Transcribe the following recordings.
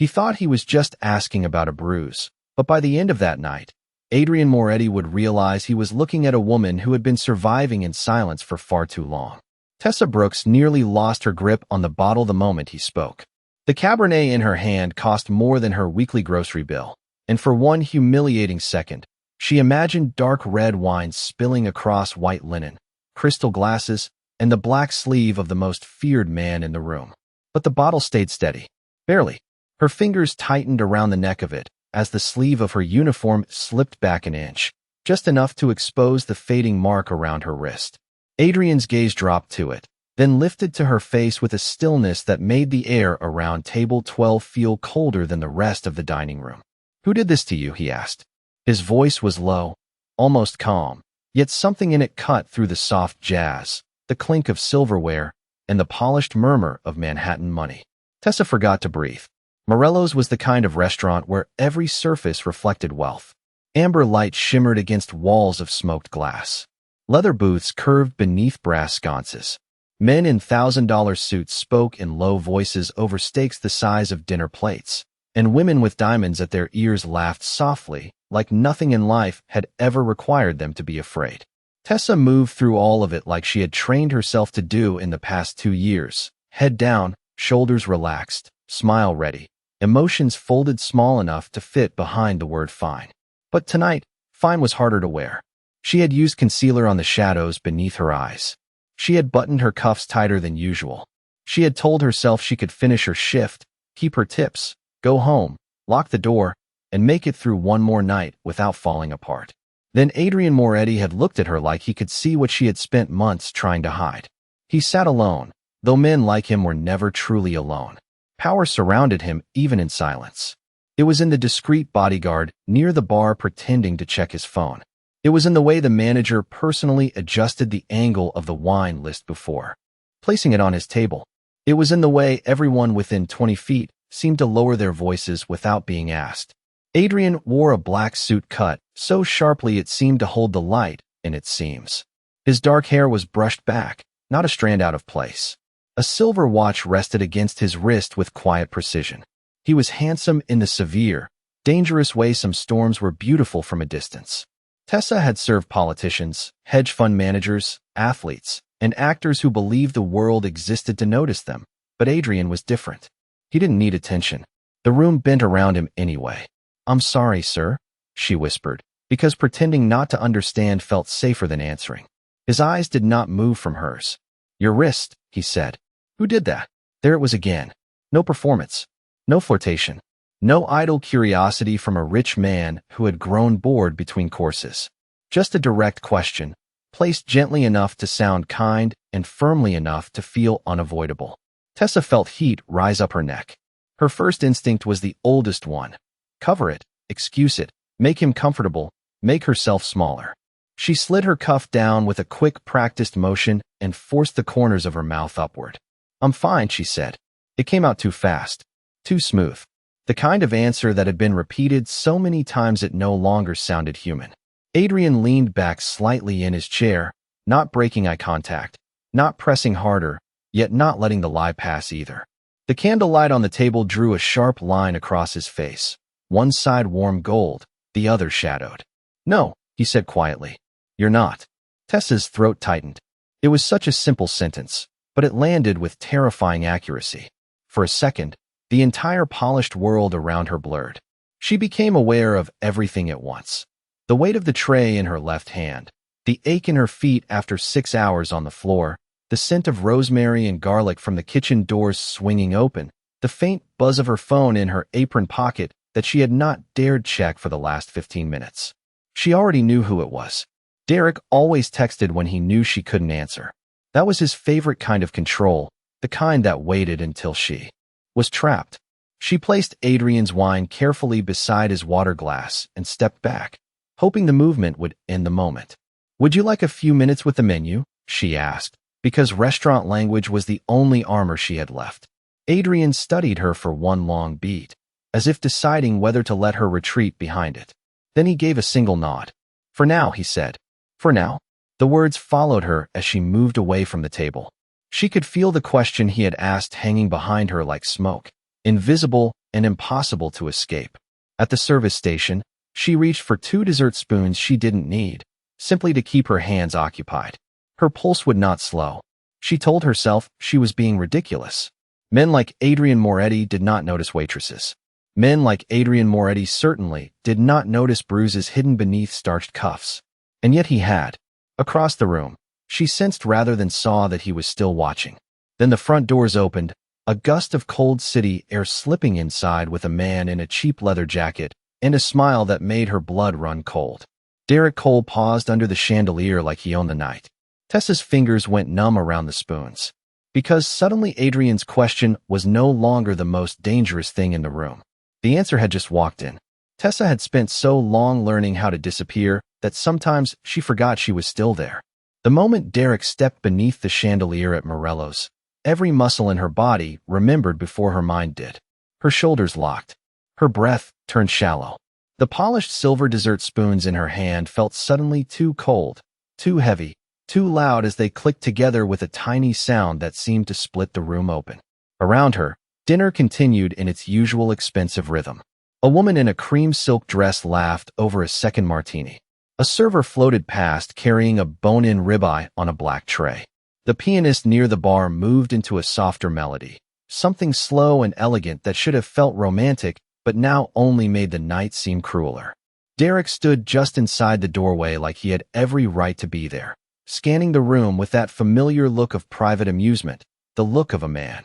He thought he was just asking about a bruise, but by the end of that night, Adrian Moretti would realize he was looking at a woman who had been surviving in silence for far too long. Tessa Brooks nearly lost her grip on the bottle the moment he spoke. The Cabernet in her hand cost more than her weekly grocery bill, and for one humiliating second, she imagined dark red wine spilling across white linen, crystal glasses, and the black sleeve of the most feared man in the room. But the bottle stayed steady. Barely. Her fingers tightened around the neck of it as the sleeve of her uniform slipped back an inch, just enough to expose the fading mark around her wrist. Adrian's gaze dropped to it, then lifted to her face with a stillness that made the air around table 12 feel colder than the rest of the dining room. "Who did this to you?" he asked. His voice was low, almost calm, yet something in it cut through the soft jazz, the clink of silverware, and the polished murmur of Manhattan money. Tessa forgot to breathe. Morello's was the kind of restaurant where every surface reflected wealth. Amber light shimmered against walls of smoked glass. Leather booths curved beneath brass sconces. Men in $1,000 suits spoke in low voices over steaks the size of dinner plates, and women with diamonds at their ears laughed softly, like nothing in life had ever required them to be afraid. Tessa moved through all of it like she had trained herself to do in the past 2 years, head down, shoulders relaxed, smile ready, emotions folded small enough to fit behind the word fine. But tonight, fine was harder to wear. She had used concealer on the shadows beneath her eyes. She had buttoned her cuffs tighter than usual. She had told herself she could finish her shift, keep her tips, go home, lock the door, and make it through one more night without falling apart. Then Adrian Moretti had looked at her like he could see what she had spent months trying to hide. He sat alone, though men like him were never truly alone. Power surrounded him even in silence. It was in the discreet bodyguard near the bar pretending to check his phone. It was in the way the manager personally adjusted the angle of the wine list before placing it on his table. It was in the way everyone within 20 feet seemed to lower their voices without being asked. Adrian wore a black suit cut so sharply it seemed to hold the light in its seams. His dark hair was brushed back, not a strand out of place. A silver watch rested against his wrist with quiet precision. He was handsome in the severe, dangerous way some storms were beautiful from a distance. Tessa had served politicians, hedge fund managers, athletes, and actors who believed the world existed to notice them, but Adrian was different. He didn't need attention. The room bent around him anyway. "I'm sorry, sir," she whispered, because pretending not to understand felt safer than answering. His eyes did not move from hers. "Your wrist," he said. "Who did that?" There it was again. No performance. No flirtation. No idle curiosity from a rich man who had grown bored between courses. Just a direct question, placed gently enough to sound kind and firmly enough to feel unavoidable. Tessa felt heat rise up her neck. Her first instinct was the oldest one. Cover it, excuse it, make him comfortable, make herself smaller. She slid her cuff down with a quick, practiced motion and forced the corners of her mouth upward. "I'm fine," she said. It came out too fast, too smooth. The kind of answer that had been repeated so many times it no longer sounded human. Adrian leaned back slightly in his chair, not breaking eye contact, not pressing harder, yet not letting the lie pass either. The candlelight on the table drew a sharp line across his face, one side warm gold, the other shadowed. "No," he said quietly. "You're not." Tessa's throat tightened. It was such a simple sentence, but it landed with terrifying accuracy. For a second, the entire polished world around her blurred. She became aware of everything at once. The weight of the tray in her left hand, the ache in her feet after 6 hours on the floor, the scent of rosemary and garlic from the kitchen doors swinging open, the faint buzz of her phone in her apron pocket that she had not dared check for the last 15 minutes. She already knew who it was. Derek always texted when he knew she couldn't answer. That was his favorite kind of control, the kind that waited until she was trapped. She placed Adrian's wine carefully beside his water glass and stepped back, hoping the movement would end the moment. "Would you like a few minutes with the menu?" she asked, because restaurant language was the only armor she had left. Adrian studied her for one long beat, as if deciding whether to let her retreat behind it. Then he gave a single nod. "For now," he said. "For now." The words followed her as she moved away from the table. She could feel the question he had asked hanging behind her like smoke, invisible and impossible to escape. At the service station, she reached for 2 dessert spoons she didn't need, simply to keep her hands occupied. Her pulse would not slow. She told herself she was being ridiculous. Men like Adrian Moretti did not notice waitresses. Men like Adrian Moretti certainly did not notice bruises hidden beneath starched cuffs. And yet he had. Across the room, she sensed rather than saw that he was still watching. Then the front doors opened, a gust of cold city air slipping inside with a man in a cheap leather jacket and a smile that made her blood run cold. Derek Cole paused under the chandelier like he owned the night. Tessa's fingers went numb around the spoons. Because suddenly Adrian's question was no longer the most dangerous thing in the room. The answer had just walked in. Tessa had spent so long learning how to disappear that sometimes she forgot she was still there. The moment Derek stepped beneath the chandelier at Morello's, every muscle in her body remembered before her mind did. Her shoulders locked. Her breath turned shallow. The polished silver dessert spoons in her hand felt suddenly too cold, too heavy, too loud as they clicked together with a tiny sound that seemed to split the room open. Around her, dinner continued in its usual expensive rhythm. A woman in a cream silk dress laughed over a second martini. A server floated past carrying a bone-in ribeye on a black tray. The pianist near the bar moved into a softer melody, something slow and elegant that should have felt romantic but now only made the night seem crueler. Derek stood just inside the doorway like he had every right to be there, scanning the room with that familiar look of private amusement, the look of a man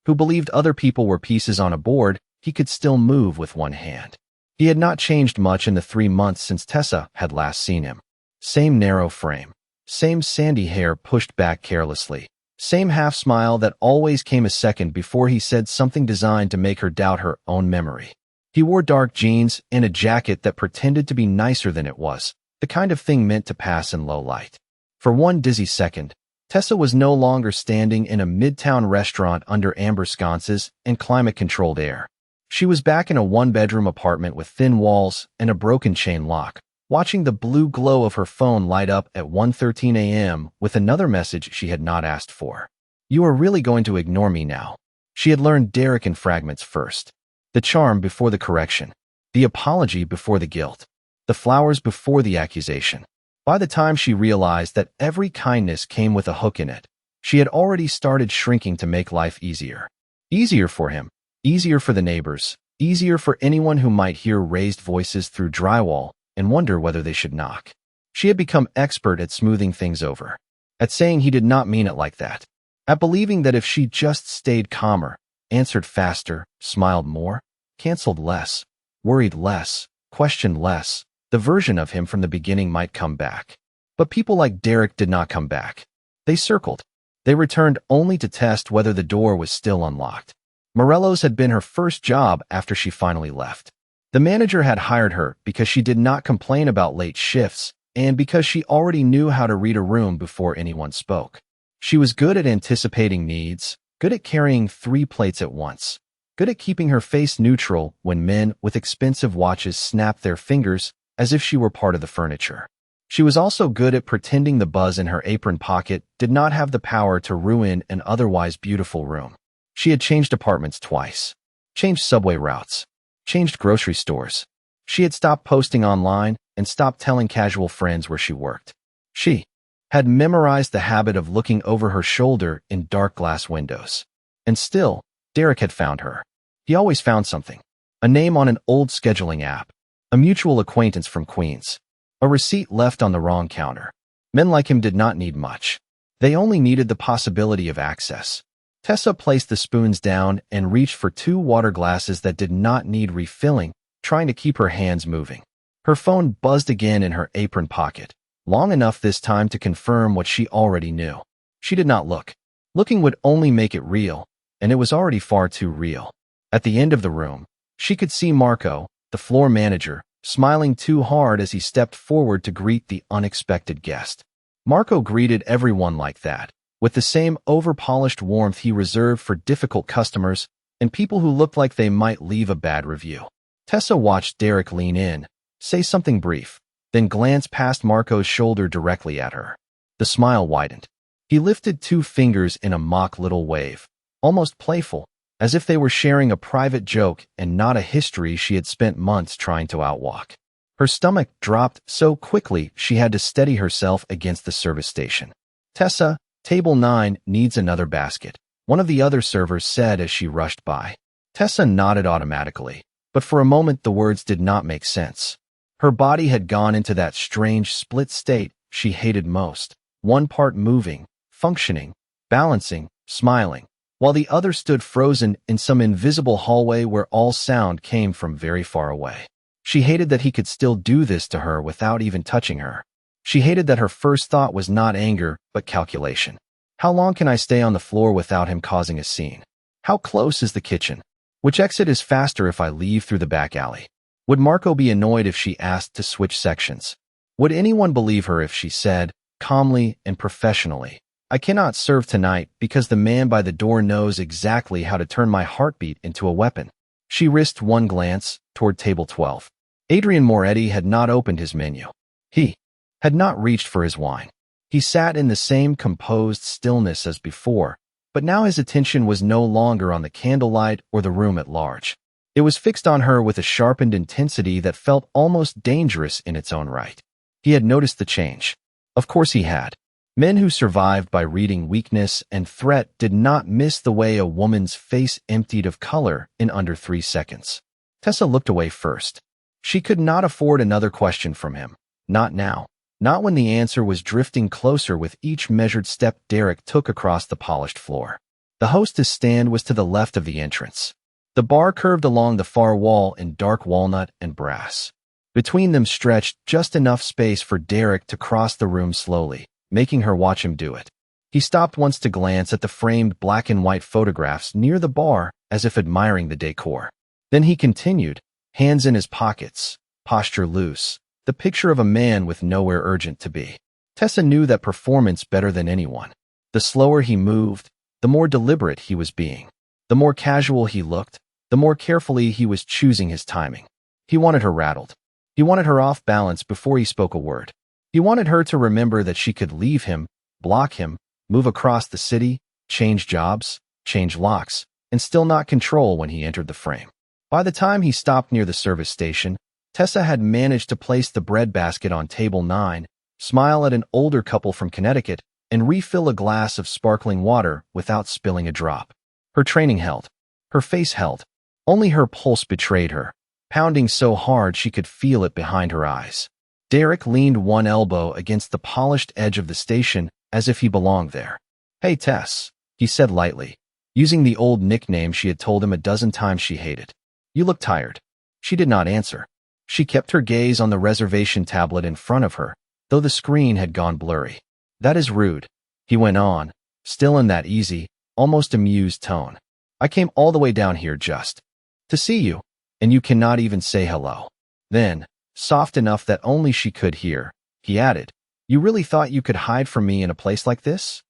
who believed other people were pieces on a board he could still move with one hand. He had not changed much in the 3 months since Tessa had last seen him. Same narrow frame, same sandy hair pushed back carelessly, same half-smile that always came a second before he said something designed to make her doubt her own memory. He wore dark jeans and a jacket that pretended to be nicer than it was, the kind of thing meant to pass in low light. For one dizzy second, Tessa was no longer standing in a midtown restaurant under amber sconces and climate-controlled air. She was back in a one-bedroom apartment with thin walls and a broken chain lock, watching the blue glow of her phone light up at 1:13 a.m. with another message she had not asked for. "You are really going to ignore me now." She had learned Derek in fragments first. The charm before the correction. The apology before the guilt. The flowers before the accusation. By the time she realized that every kindness came with a hook in it, she had already started shrinking to make life easier. Easier for him. Easier for the neighbors. Easier for anyone who might hear raised voices through drywall and wonder whether they should knock. She had become expert at smoothing things over. At saying he did not mean it like that. At believing that if she just stayed calmer, answered faster, smiled more, canceled less, worried less, questioned less, the version of him from the beginning might come back. But people like Derek did not come back. They circled. They returned only to test whether the door was still unlocked. Morello's had been her first job after she finally left. The manager had hired her because she did not complain about late shifts and because she already knew how to read a room before anyone spoke. She was good at anticipating needs, good at carrying 3 plates at once, good at keeping her face neutral when men with expensive watches snapped their fingers as if she were part of the furniture. She was also good at pretending the buzz in her apron pocket did not have the power to ruin an otherwise beautiful room. She had changed apartments twice, changed subway routes, changed grocery stores. She had stopped posting online and stopped telling casual friends where she worked. She had memorized the habit of looking over her shoulder in dark glass windows. And still, Derek had found her. He always found something. A name on an old scheduling app, a mutual acquaintance from Queens, a receipt left on the wrong counter. Men like him did not need much. They only needed the possibility of access. Tessa placed the spoons down and reached for 2 water glasses that did not need refilling, trying to keep her hands moving. Her phone buzzed again in her apron pocket, long enough this time to confirm what she already knew. She did not look. Looking would only make it real, and it was already far too real. At the end of the room, she could see Marco, the floor manager, smiling too hard as he stepped forward to greet the unexpected guest. Marco greeted everyone like that, with the same over-polished warmth he reserved for difficult customers and people who looked like they might leave a bad review. Tessa watched Derek lean in, say something brief, then glance past Marco's shoulder directly at her. The smile widened. He lifted 2 fingers in a mock little wave, almost playful, as if they were sharing a private joke and not a history she had spent months trying to outwalk. Her stomach dropped so quickly she had to steady herself against the service station. "Tessa, table 9 needs another basket," one of the other servers said as she rushed by. Tessa nodded automatically, but for a moment the words did not make sense. Her body had gone into that strange split state she hated most, one part moving, functioning, balancing, smiling, while the other stood frozen in some invisible hallway where all sound came from very far away. She hated that he could still do this to her without even touching her. She hated that her first thought was not anger, but calculation. How long can I stay on the floor without him causing a scene? How close is the kitchen? Which exit is faster if I leave through the back alley? Would Marco be annoyed if she asked to switch sections? Would anyone believe her if she said, calmly and professionally, "I cannot serve tonight because the man by the door knows exactly how to turn my heartbeat into a weapon"? She risked one glance toward table 12. Adrian Moretti had not opened his menu. He had not reached for his wine. He sat in the same composed stillness as before, but now his attention was no longer on the candlelight or the room at large. It was fixed on her with a sharpened intensity that felt almost dangerous in its own right. He had noticed the change. Of course he had. Men who survived by reading weakness and threat did not miss the way a woman's face emptied of color in under 3 seconds. Tessa looked away first. She could not afford another question from him. Not now. Not when the answer was drifting closer with each measured step Derek took across the polished floor. The hostess' stand was to the left of the entrance. The bar curved along the far wall in dark walnut and brass. Between them stretched just enough space for Derek to cross the room slowly, making her watch him do it. He stopped once to glance at the framed black and white photographs near the bar as if admiring the decor. Then he continued, hands in his pockets, posture loose, the picture of a man with nowhere urgent to be. Tessa knew that performance better than anyone. The slower he moved, the more deliberate he was being. The more casual he looked, the more carefully he was choosing his timing. He wanted her rattled. He wanted her off balance before he spoke a word. He wanted her to remember that she could leave him, block him, move across the city, change jobs, change locks, and still not control when he entered the frame. By the time he stopped near the service station, Tessa had managed to place the breadbasket on table 9, smile at an older couple from Connecticut, and refill a glass of sparkling water without spilling a drop. Her training held. Her face held. Only her pulse betrayed her, pounding so hard she could feel it behind her eyes. Derek leaned one elbow against the polished edge of the station as if he belonged there. "Hey, Tess," he said lightly, using the old nickname she had told him a dozen times she hated. "You look tired." She did not answer. She kept her gaze on the reservation tablet in front of her, though the screen had gone blurry. "That is rude," he went on, still in that easy, almost amused tone. "I came all the way down here just to see you, and you cannot even say hello." Then, soft enough that only she could hear, he added, "You really thought you could hide from me in a place like this?"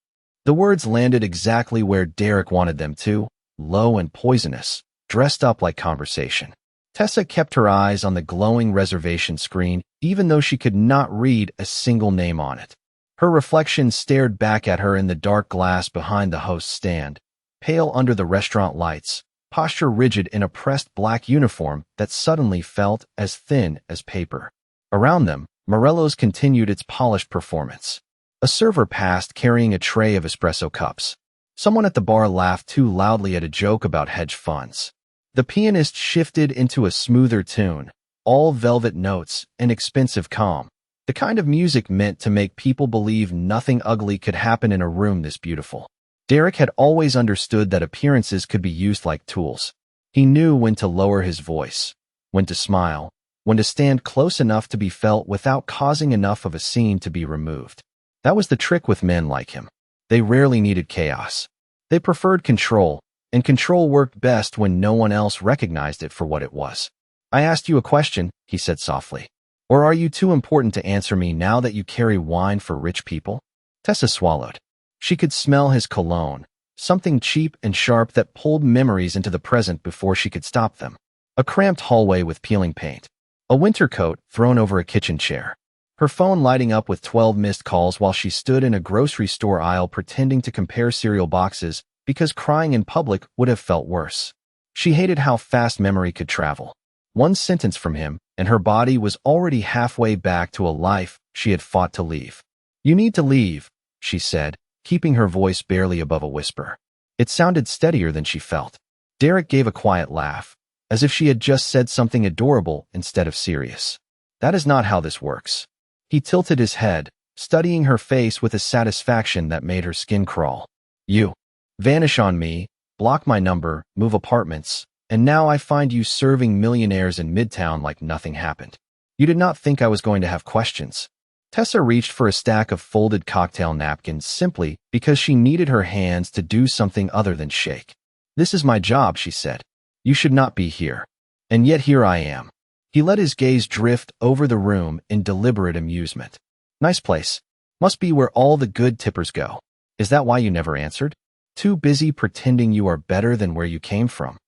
The words landed exactly where Derek wanted them to, low and poisonous, dressed up like conversation. Tessa kept her eyes on the glowing reservation screen, even though she could not read a single name on it. Her reflection stared back at her in the dark glass behind the host's stand, pale under the restaurant lights, posture rigid in a pressed black uniform that suddenly felt as thin as paper. Around them, Morello's continued its polished performance. A server passed carrying a tray of espresso cups. Someone at the bar laughed too loudly at a joke about hedge funds. The pianist shifted into a smoother tune, all velvet notes and expensive calm, the kind of music meant to make people believe nothing ugly could happen in a room this beautiful. Derek had always understood that appearances could be used like tools. He knew when to lower his voice, when to smile, when to stand close enough to be felt without causing enough of a scene to be removed. That was the trick with men like him. They rarely needed chaos. They preferred control, and control worked best when no one else recognized it for what it was. "I asked you a question," he said softly. "Or are you too important to answer me now that you carry wine for rich people?" Tessa swallowed. She could smell his cologne, something cheap and sharp that pulled memories into the present before she could stop them. A cramped hallway with peeling paint. A winter coat thrown over a kitchen chair. Her phone lighting up with 12 missed calls while she stood in a grocery store aisle pretending to compare cereal boxes because crying in public would have felt worse. She hated how fast memory could travel. One sentence from him, and her body was already halfway back to a life she had fought to leave. "You need to leave," she said, keeping her voice barely above a whisper. It sounded steadier than she felt. Derek gave a quiet laugh, as if she had just said something adorable instead of serious. "That is not how this works." He tilted his head, studying her face with a satisfaction that made her skin crawl. "You vanish on me, block my number, move apartments, and now I find you serving millionaires in Midtown like nothing happened. You did not think I was going to have questions." Tessa reached for a stack of folded cocktail napkins simply because she needed her hands to do something other than shake. "This is my job," she said. "You should not be here. And yet here I am." He let his gaze drift over the room in deliberate amusement. "Nice place. Must be where all the good tippers go. Is that why you never answered? Too busy pretending you are better than where you came from?"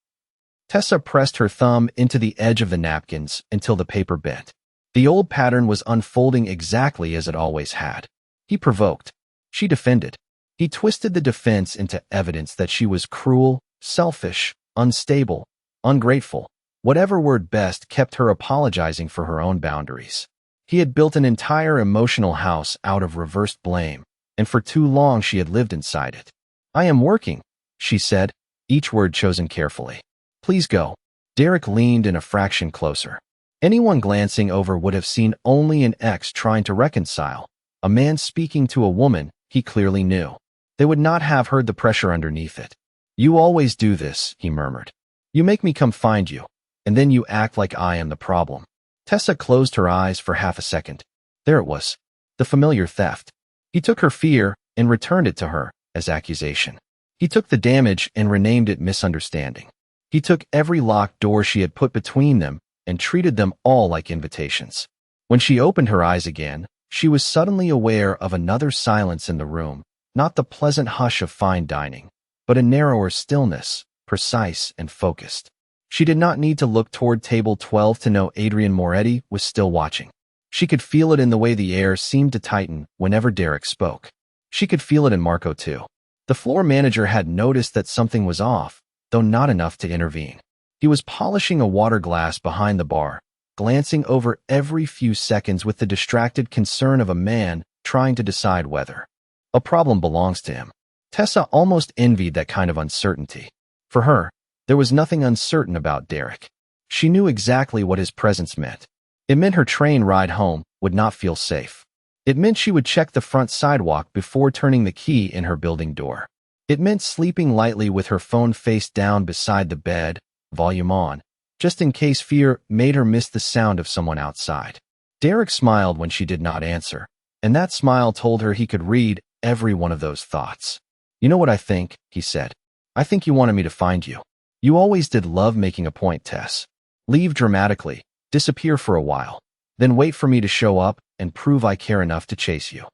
Tessa pressed her thumb into the edge of the napkins until the paper bent. The old pattern was unfolding exactly as it always had. He provoked. She defended. He twisted the defense into evidence that she was cruel, selfish, unstable, ungrateful. Whatever word best kept her apologizing for her own boundaries. He had built an entire emotional house out of reversed blame, and for too long she had lived inside it. "I am working," she said, each word chosen carefully. "Please go." Derek leaned in a fraction closer. Anyone glancing over would have seen only an ex trying to reconcile, a man speaking to a woman he clearly knew. They would not have heard the pressure underneath it. "You always do this," he murmured. "You make me come find you, and then you act like I am the problem." Tessa closed her eyes for half a second. There it was, the familiar theft. He took her fear and returned it to her as accusation. He took the damage and renamed it misunderstanding. He took every locked door she had put between them and treated them all like invitations. When she opened her eyes again, she was suddenly aware of another silence in the room, not the pleasant hush of fine dining, but a narrower stillness, precise and focused. She did not need to look toward table 12 to know Adrian Moretti was still watching. She could feel it in the way the air seemed to tighten whenever Derek spoke. She could feel it in Marco too. The floor manager had noticed that something was off, though not enough to intervene. He was polishing a water glass behind the bar, glancing over every few seconds with the distracted concern of a man trying to decide whether a problem belongs to him. Tessa almost envied that kind of uncertainty. For her, there was nothing uncertain about Derek. She knew exactly what his presence meant. It meant her train ride home would not feel safe. It meant she would check the front sidewalk before turning the key in her building door. It meant sleeping lightly with her phone face down beside the bed, volume on, just in case fear made her miss the sound of someone outside. Derek smiled when she did not answer, and that smile told her he could read every one of those thoughts. "You know what I think," he said. "I think you wanted me to find you. You always did love making a point, Tess. Leave dramatically, disappear for a while, then wait for me to show up and prove I care enough to chase you."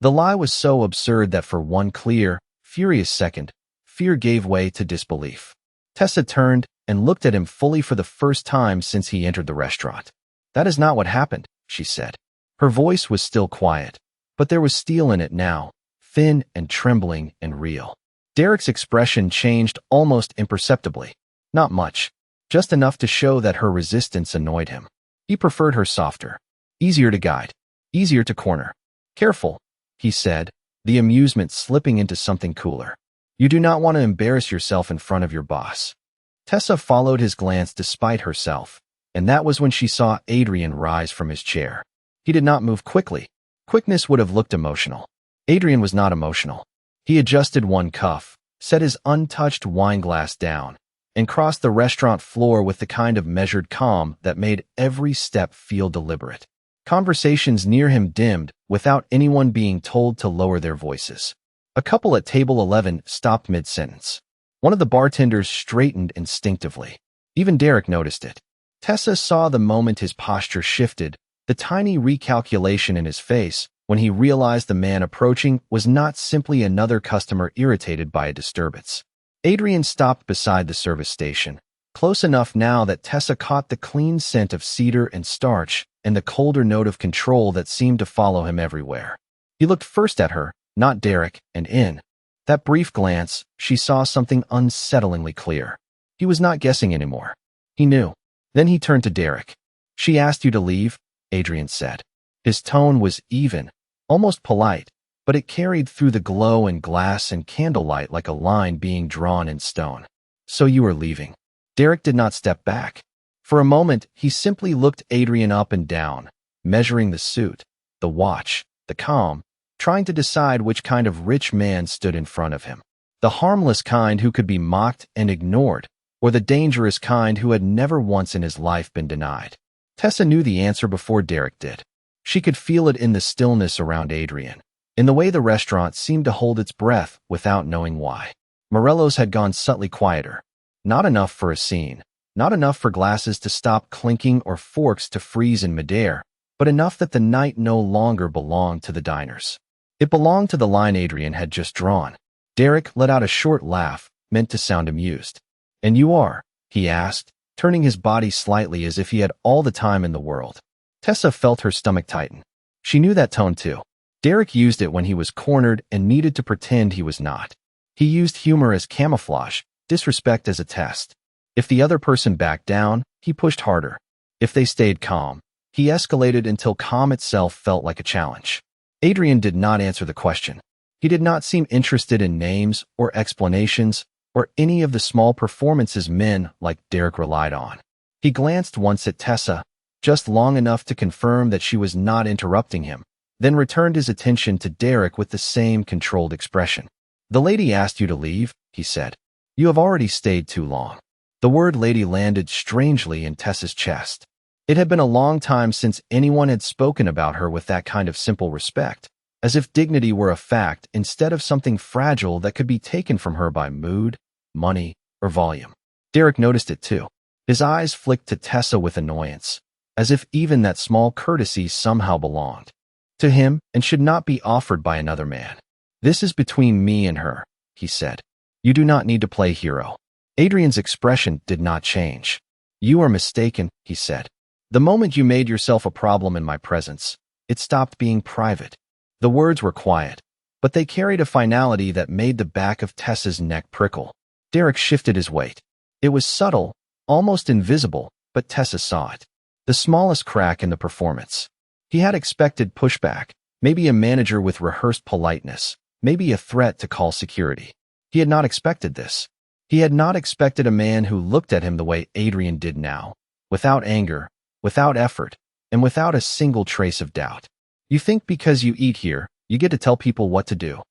The lie was so absurd that for one clear, furious second, fear gave way to disbelief. Tessa turned and looked at him fully for the first time since he entered the restaurant. "That is not what happened," she said. Her voice was still quiet, but there was steel in it now, thin and trembling and real. Derek's expression changed almost imperceptibly. Not much, just enough to show that her resistance annoyed him. He preferred her softer, easier to guide, easier to corner. "Careful," he said, the amusement slipping into something cooler. "You do not want to embarrass yourself in front of your boss." Tessa followed his glance despite herself, and that was when she saw Adrian rise from his chair. He did not move quickly. Quickness would have looked emotional. Adrian was not emotional. He adjusted one cuff, set his untouched wine glass down, and crossed the restaurant floor with the kind of measured calm that made every step feel deliberate. Conversations near him dimmed without anyone being told to lower their voices. A couple at table 11 stopped mid-sentence. One of the bartenders straightened instinctively. Even Derek noticed it. Tessa saw the moment his posture shifted, the tiny recalculation in his face when he realized the man approaching was not simply another customer irritated by a disturbance. Adrian stopped beside the service station, close enough now that Tessa caught the clean scent of cedar and starch and the colder note of control that seemed to follow him everywhere. He looked first at her, not Derek, and in That brief glance, she saw something unsettlingly clear. He was not guessing anymore. He knew. Then he turned to Derek. "She asked you to leave," Adrian said. His tone was even, almost polite, but it carried through the glow and glass and candlelight like a line being drawn in stone. "So you are leaving." Derek did not step back. For a moment, he simply looked Adrian up and down, measuring the suit, the watch, the calm, trying to decide which kind of rich man stood in front of him. The harmless kind who could be mocked and ignored, or the dangerous kind who had never once in his life been denied. Tessa knew the answer before Derek did. She could feel it in the stillness around Adrian, in the way the restaurant seemed to hold its breath without knowing why. Morello's had gone subtly quieter. Not enough for a scene, not enough for glasses to stop clinking or forks to freeze in midair, but enough that the night no longer belonged to the diners. It belonged to the line Adrian had just drawn. Derek let out a short laugh, meant to sound amused. "And you are?" he asked, turning his body slightly as if he had all the time in the world. Tessa felt her stomach tighten. She knew that tone too. Derek used it when he was cornered and needed to pretend he was not. He used humor as camouflage, disrespect as a test. If the other person backed down, he pushed harder. If they stayed calm, he escalated until calm itself felt like a challenge. Adrian did not answer the question. He did not seem interested in names or explanations or any of the small performances men like Derek relied on. He glanced once at Tessa, just long enough to confirm that she was not interrupting him, then returned his attention to Derek with the same controlled expression. "The lady asked you to leave," he said. "You have already stayed too long." The word lady landed strangely in Tessa's chest. It had been a long time since anyone had spoken about her with that kind of simple respect, as if dignity were a fact instead of something fragile that could be taken from her by mood, money, or volume. Derek noticed it too. His eyes flicked to Tessa with annoyance, as if even that small courtesy somehow belonged to him and should not be offered by another man. "This is between me and her," he said. "You do not need to play hero." Adrian's expression did not change. "You are mistaken," he said. "The moment you made yourself a problem in my presence, it stopped being private." The words were quiet, but they carried a finality that made the back of Tessa's neck prickle. Derek shifted his weight. It was subtle, almost invisible, but Tessa saw it. The smallest crack in the performance. He had expected pushback, maybe a manager with rehearsed politeness, maybe a threat to call security. He had not expected this. He had not expected a man who looked at him the way Adrian did now, without anger, without effort, and without a single trace of doubt. "You think because you eat here, you get to tell people what to do?"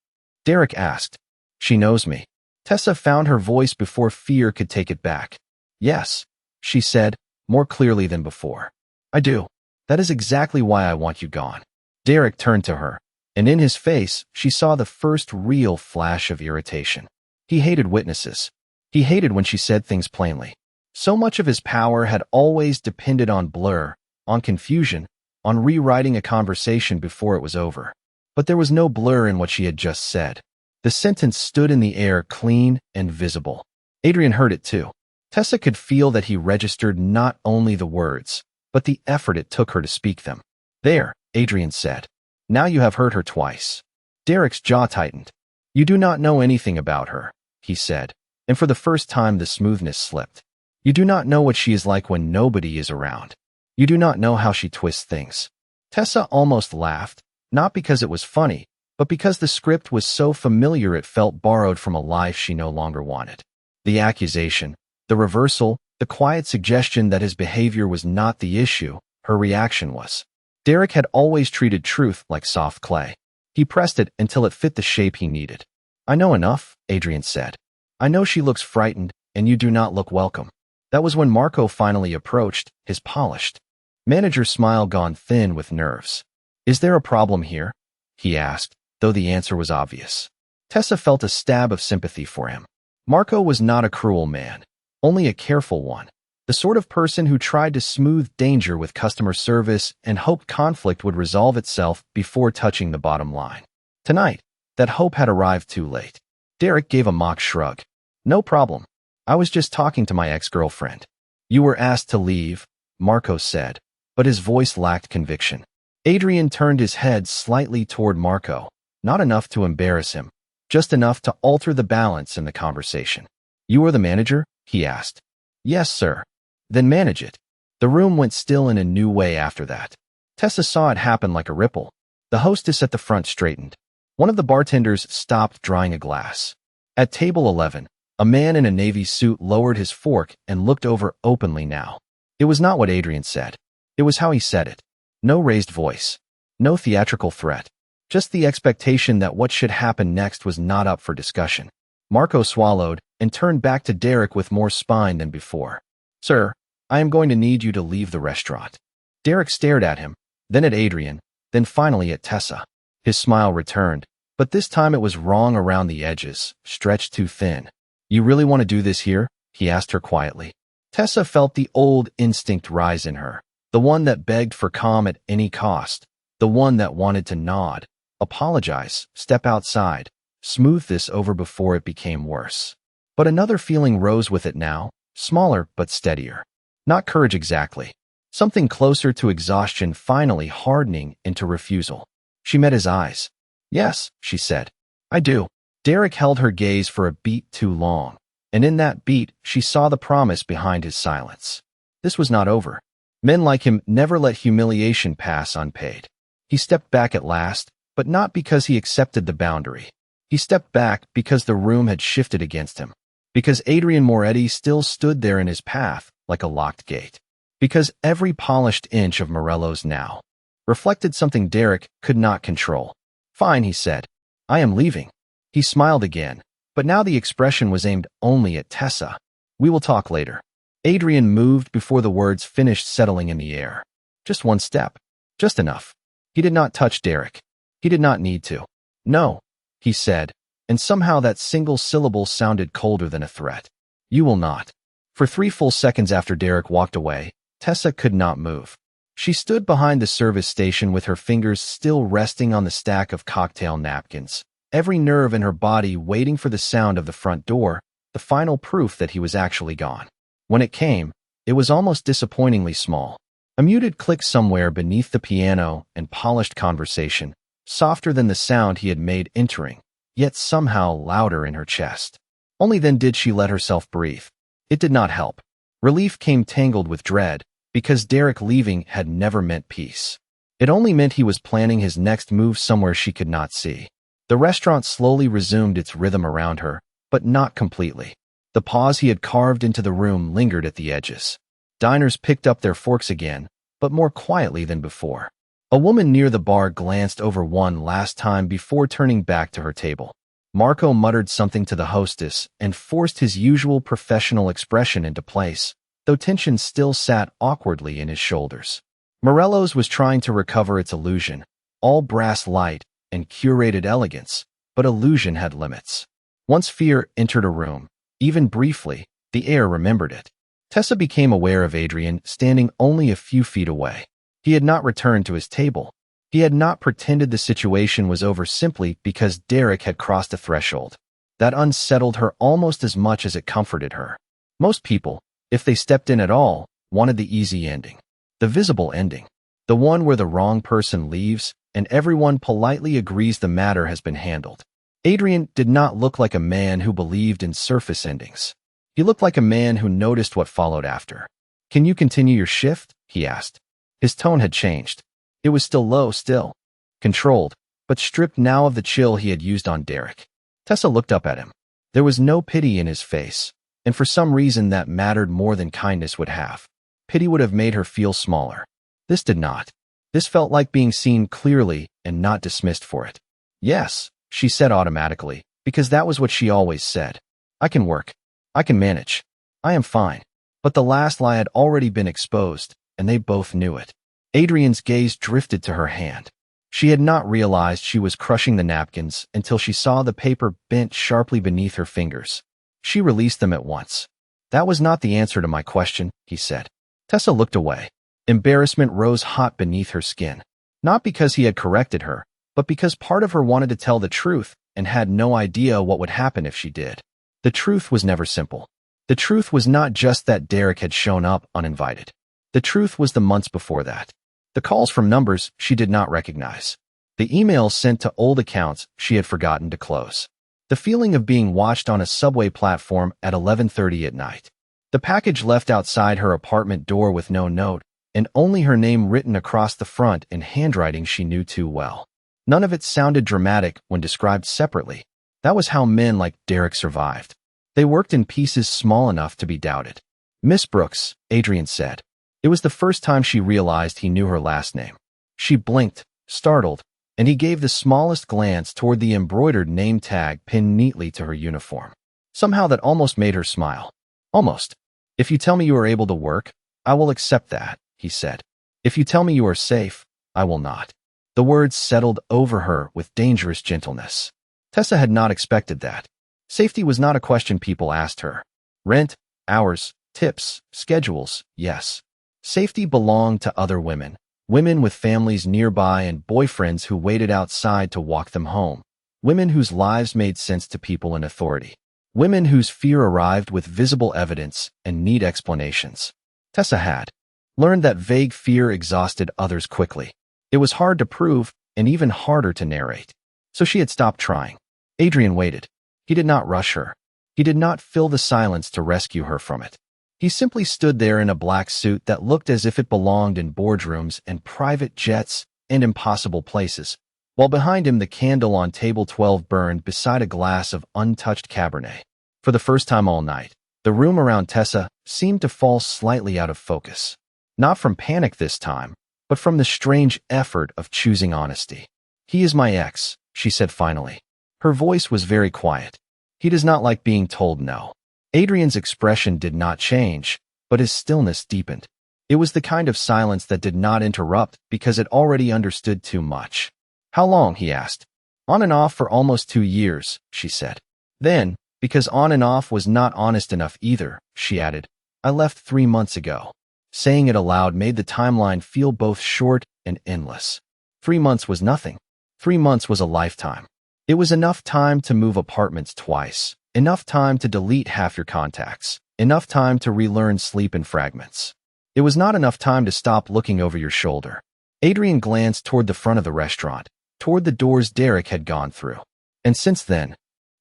Derek asked. "She knows me." Tessa found her voice before fear could take it back. "Yes," she said, more clearly than before. "I do. That is exactly why I want you gone." Derek turned to her, and in his face, she saw the first real flash of irritation. He hated witnesses. He hated when she said things plainly. So much of his power had always depended on blur, on confusion, on rewriting a conversation before it was over. But there was no blur in what she had just said. The sentence stood in the air clean and visible. Adrian heard it too. Tessa could feel that he registered not only the words, but the effort it took her to speak them. "There," Adrian said. "Now you have heard her twice." Derek's jaw tightened. "You do not know anything about her," he said, and for the first time the smoothness slipped. "You do not know what she is like when nobody is around. You do not know how she twists things." Tessa almost laughed, not because it was funny, but because the script was so familiar it felt borrowed from a life she no longer wanted. The accusation, the reversal, the quiet suggestion that his behavior was not the issue, her reaction was. Derek had always treated truth like soft clay. He pressed it until it fit the shape he needed. "I know enough," Adrian said. "I know she looks frightened, and you do not look welcome." That was when Marco finally approached, his polished manager's smile gone thin with nerves. "Is there a problem here?" he asked, though the answer was obvious. Tessa felt a stab of sympathy for him. Marco was not a cruel man, only a careful one, the sort of person who tried to smooth danger with customer service and hoped conflict would resolve itself before touching the bottom line. Tonight, that hope had arrived too late. Derek gave a mock shrug. "No problem. I was just talking to my ex-girlfriend." "You were asked to leave," Marco said, but his voice lacked conviction. Adrian turned his head slightly toward Marco, not enough to embarrass him, just enough to alter the balance in the conversation. "You are the manager?" he asked. "Yes, sir." "Then manage it." The room went still in a new way after that. Tessa saw it happen like a ripple. The hostess at the front straightened. One of the bartenders stopped drying a glass. At table 11, a man in a navy suit lowered his fork and looked over openly now. It was not what Adrian said. It was how he said it. No raised voice. No theatrical threat. Just the expectation that what should happen next was not up for discussion. Marco swallowed and turned back to Derek with more spine than before. "Sir, I am going to need you to leave the restaurant." Derek stared at him, then at Adrian, then finally at Tessa. His smile returned, but this time it was wrong around the edges, stretched too thin. "You really want to do this here?" he asked her quietly. Tessa felt the old instinct rise in her, the one that begged for calm at any cost, the one that wanted to nod, apologize, step outside, smooth this over before it became worse. But another feeling rose with it now, smaller but steadier. Not courage exactly. Something closer to exhaustion finally hardening into refusal. She met his eyes. "Yes," she said. "I do." Derek held her gaze for a beat too long, and in that beat she saw the promise behind his silence. This was not over. Men like him never let humiliation pass unpaid. He stepped back at last, but not because he accepted the boundary. He stepped back because the room had shifted against him, because Adrian Moretti still stood there in his path like a locked gate, because every polished inch of Morello's now reflected something Derek could not control. "Fine," he said. "I am leaving." He smiled again, but now the expression was aimed only at Tessa. "We will talk later." Adrian moved before the words finished settling in the air. Just one step. Just enough. He did not touch Derek. He did not need to. "No," he said, and somehow that single syllable sounded colder than a threat. "You will not." For 3 full seconds after Derek walked away, Tessa could not move. She stood behind the service station with her fingers still resting on the stack of cocktail napkins, every nerve in her body waiting for the sound of the front door, the final proof that he was actually gone. When it came, it was almost disappointingly small. A muted click somewhere beneath the piano and polished conversation, softer than the sound he had made entering, yet somehow louder in her chest. Only then did she let herself breathe. It did not help. Relief came tangled with dread, because Derek leaving had never meant peace. It only meant he was planning his next move somewhere she could not see. The restaurant slowly resumed its rhythm around her, but not completely. The pause he had carved into the room lingered at the edges. Diners picked up their forks again, but more quietly than before. A woman near the bar glanced over one last time before turning back to her table. Marco muttered something to the hostess and forced his usual professional expression into place, though tension still sat awkwardly in his shoulders. Morello's was trying to recover its illusion, all brass light and curated elegance, but illusion had limits. Once fear entered a room, even briefly, the air remembered it. Tessa became aware of Adrian standing only a few feet away. He had not returned to his table. He had not pretended the situation was over simply because Derek had crossed a threshold. That unsettled her almost as much as it comforted her. Most people, if they stepped in at all, wanted the easy ending. The visible ending. The one where the wrong person leaves and everyone politely agrees the matter has been handled. Adrian did not look like a man who believed in surface endings. He looked like a man who noticed what followed after. "Can you continue your shift?" he asked. His tone had changed. It was still low, still controlled, but stripped now of the chill he had used on Derek. Tessa looked up at him. There was no pity in his face, and for some reason that mattered more than kindness would have. Pity would have made her feel smaller. This did not. This felt like being seen clearly and not dismissed for it. "Yes," she said automatically, because that was what she always said. "I can work. I can manage. I am fine." But the last lie had already been exposed, and they both knew it. Adrian's gaze drifted to her hand. She had not realized she was crushing the napkins until she saw the paper bent sharply beneath her fingers. She released them at once. "That was not the answer to my question," he said. Tessa looked away. Embarrassment rose hot beneath her skin. Not because he had corrected her, but because part of her wanted to tell the truth and had no idea what would happen if she did. The truth was never simple. The truth was not just that Derek had shown up uninvited. The truth was the months before that. The calls from numbers she did not recognize. The emails sent to old accounts she had forgotten to close. The feeling of being watched on a subway platform at 11:30 at night. The package left outside her apartment door with no note, and only her name written across the front in handwriting she knew too well. None of it sounded dramatic when described separately. That was how men like Derek survived. They worked in pieces small enough to be doubted. "Miss Brooks," Adrian said. It was the first time she realized he knew her last name. She blinked, startled, and he gave the smallest glance toward the embroidered name tag pinned neatly to her uniform. Somehow that almost made her smile. Almost. "If you tell me you are able to work, I will accept that," he said. "If you tell me you are safe, I will not." The words settled over her with dangerous gentleness. Tessa had not expected that. Safety was not a question people asked her. Rent, hours, tips, schedules, yes. Safety belonged to other women. Women with families nearby and boyfriends who waited outside to walk them home. Women whose lives made sense to people in authority. Women whose fear arrived with visible evidence and neat explanations. Tessa had learned that vague fear exhausted others quickly. It was hard to prove and even harder to narrate. So she had stopped trying. Adrian waited. He did not rush her. He did not fill the silence to rescue her from it. He simply stood there in a black suit that looked as if it belonged in boardrooms and private jets and impossible places, while behind him the candle on table 12 burned beside a glass of untouched Cabernet. For the first time all night, the room around Tessa seemed to fall slightly out of focus. Not from panic this time, but from the strange effort of choosing honesty. "He is my ex," she said finally. Her voice was very quiet. "He does not like being told no." Adrian's expression did not change, but his stillness deepened. It was the kind of silence that did not interrupt because it already understood too much. "How long?" he asked. "On and off for almost 2 years," she said. Then, because on and off was not honest enough either, she added, "I left 3 months ago." Saying it aloud made the timeline feel both short and endless. 3 months was nothing. 3 months was a lifetime. It was enough time to move apartments twice, enough time to delete half your contacts, enough time to relearn sleep in fragments. It was not enough time to stop looking over your shoulder. Adrian glanced toward the front of the restaurant, toward the doors Derek had gone through. And since then,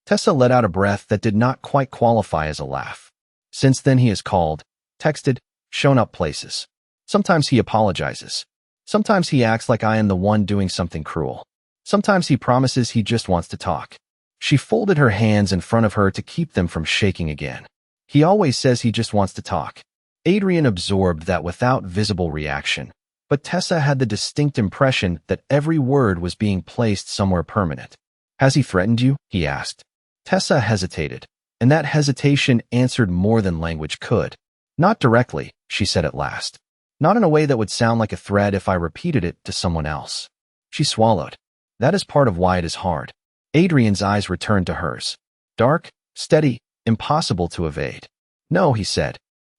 Tessa let out a breath that did not quite qualify as a laugh. Since then he has called, texted, shown up places. Sometimes he apologizes. Sometimes he acts like I am the one doing something cruel. Sometimes he promises he just wants to talk. She folded her hands in front of her to keep them from shaking again. He always says he just wants to talk. Adrian absorbed that without visible reaction, but Tessa had the distinct impression that every word was being placed somewhere permanent. "Has he threatened you?" he asked. Tessa hesitated, and that hesitation answered more than language could. "Not directly," she said at last. "Not in a way that would sound like a threat if I repeated it to someone else." She swallowed. "That is part of why it is hard." Adrian's eyes returned to hers. Dark, steady, impossible to evade. "No," he said.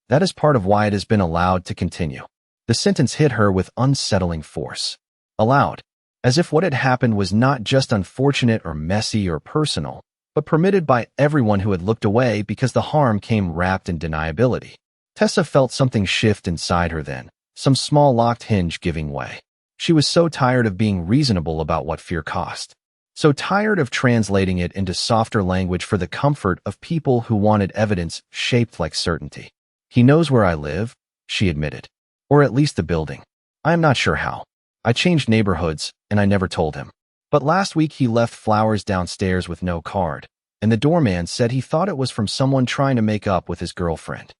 "That is part of why it has been allowed to continue." The sentence hit her with unsettling force. Allowed. As if what had happened was not just unfortunate or messy or personal, but permitted by everyone who had looked away because the harm came wrapped in deniability. Tessa felt something shift inside her then, some small locked hinge giving way. She was so tired of being reasonable about what fear cost. So tired of translating it into softer language for the comfort of people who wanted evidence shaped like certainty. "He knows where I live," she admitted. "Or at least the building. I am not sure how. I changed neighborhoods, and I never told him. But last week he left flowers downstairs with no card, and the doorman said he thought it was from someone trying to make up with his girlfriend."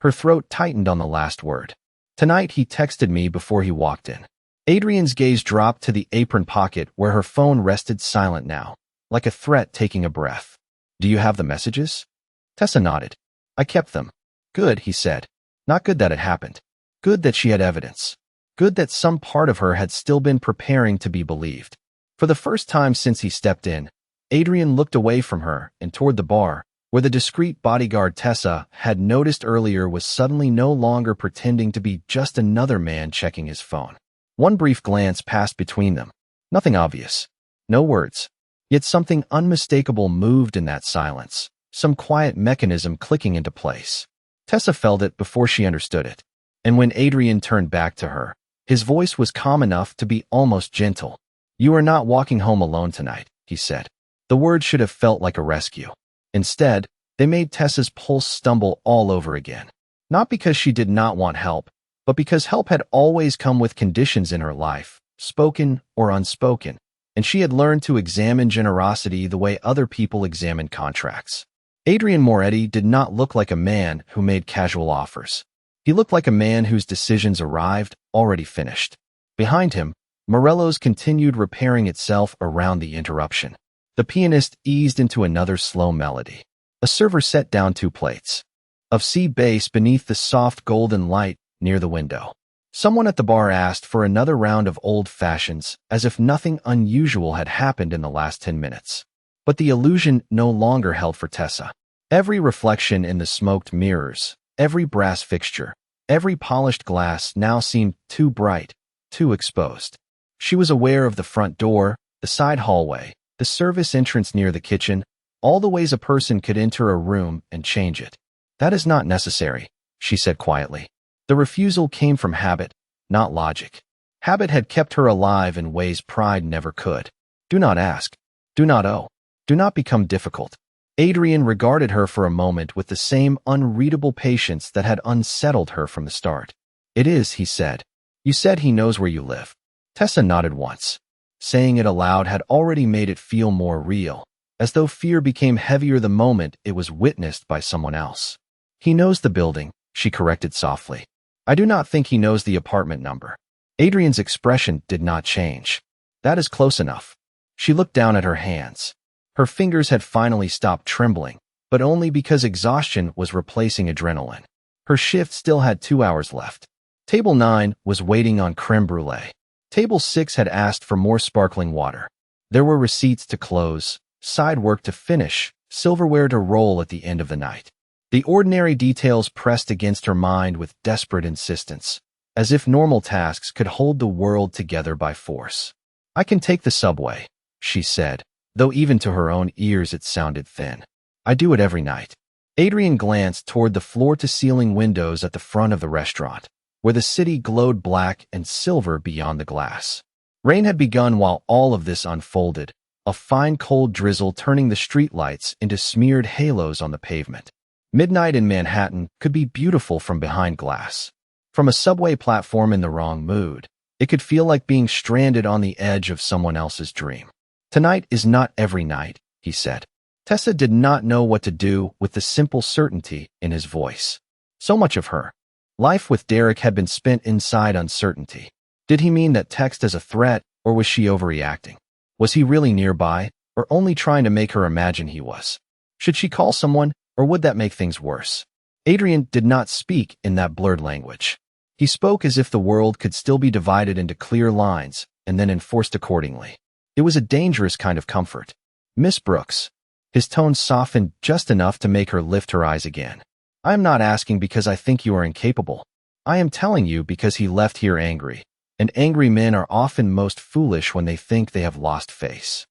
Her throat tightened on the last word. "Tonight he texted me before he walked in." Adrian's gaze dropped to the apron pocket where her phone rested silent now, like a threat taking a breath. "Do you have the messages?" Tessa nodded. "I kept them." "Good," he said. Not good that it happened. Good that she had evidence. Good that some part of her had still been preparing to be believed. For the first time since he stepped in, Adrian looked away from her and toward the bar, where the discreet bodyguard Tessa had noticed earlier was suddenly no longer pretending to be just another man checking his phone. One brief glance passed between them. Nothing obvious. No words. Yet something unmistakable moved in that silence, some quiet mechanism clicking into place. Tessa felt it before she understood it. And when Adrian turned back to her, his voice was calm enough to be almost gentle. "You are not walking home alone tonight," he said. The words should have felt like a rescue. Instead, they made Tessa's pulse stumble all over again. Not because she did not want help, but because help had always come with conditions in her life, spoken or unspoken, and she had learned to examine generosity the way other people examine contracts. Adrian Moretti did not look like a man who made casual offers. He looked like a man whose decisions arrived already finished. Behind him, Morello's continued repairing itself around the interruption. The pianist eased into another slow melody. A server set down 2 plates of sea bass beneath the soft golden light near the window. Someone at the bar asked for another round of old fashions, as if nothing unusual had happened in the last 10 minutes. But the illusion no longer held for Tessa. Every reflection in the smoked mirrors, every brass fixture, every polished glass now seemed too bright, too exposed. She was aware of the front door, the side hallway, the service entrance near the kitchen, all the ways a person could enter a room and change it. "That is not necessary," she said quietly. The refusal came from habit, not logic. Habit had kept her alive in ways pride never could. Do not ask. Do not owe. Do not become difficult. Adrian regarded her for a moment with the same unreadable patience that had unsettled her from the start. "It is," he said. "You said he knows where you live." Tessa nodded once. Saying it aloud had already made it feel more real, as though fear became heavier the moment it was witnessed by someone else. "He knows the building," she corrected softly. "I do not think he knows the apartment number." Adrian's expression did not change. "That is close enough." She looked down at her hands. Her fingers had finally stopped trembling, but only because exhaustion was replacing adrenaline. Her shift still had 2 hours left. Table 9 was waiting on creme brulee. Table 6 had asked for more sparkling water. There were receipts to close, side work to finish, silverware to roll at the end of the night. The ordinary details pressed against her mind with desperate insistence, as if normal tasks could hold the world together by force. "I can take the subway," she said, though even to her own ears it sounded thin. "I do it every night." Adrian glanced toward the floor-to-ceiling windows at the front of the restaurant, where the city glowed black and silver beyond the glass. Rain had begun while all of this unfolded, a fine cold drizzle turning the streetlights into smeared halos on the pavement. Midnight in Manhattan could be beautiful from behind glass. From a subway platform in the wrong mood, it could feel like being stranded on the edge of someone else's dream. "Tonight is not every night," he said. Tessa did not know what to do with the simple certainty in his voice. So much of her life with Derek had been spent inside uncertainty. Did he mean that text as a threat, or was she overreacting? Was he really nearby, or only trying to make her imagine he was? Should she call someone, or would that make things worse? Adrian did not speak in that blurred language. He spoke as if the world could still be divided into clear lines and then enforced accordingly. It was a dangerous kind of comfort. "Miss Brooks." His tone softened just enough to make her lift her eyes again. "I am not asking because I think you are incapable. I am telling you because he left here angry, and angry men are often most foolish when they think they have lost face."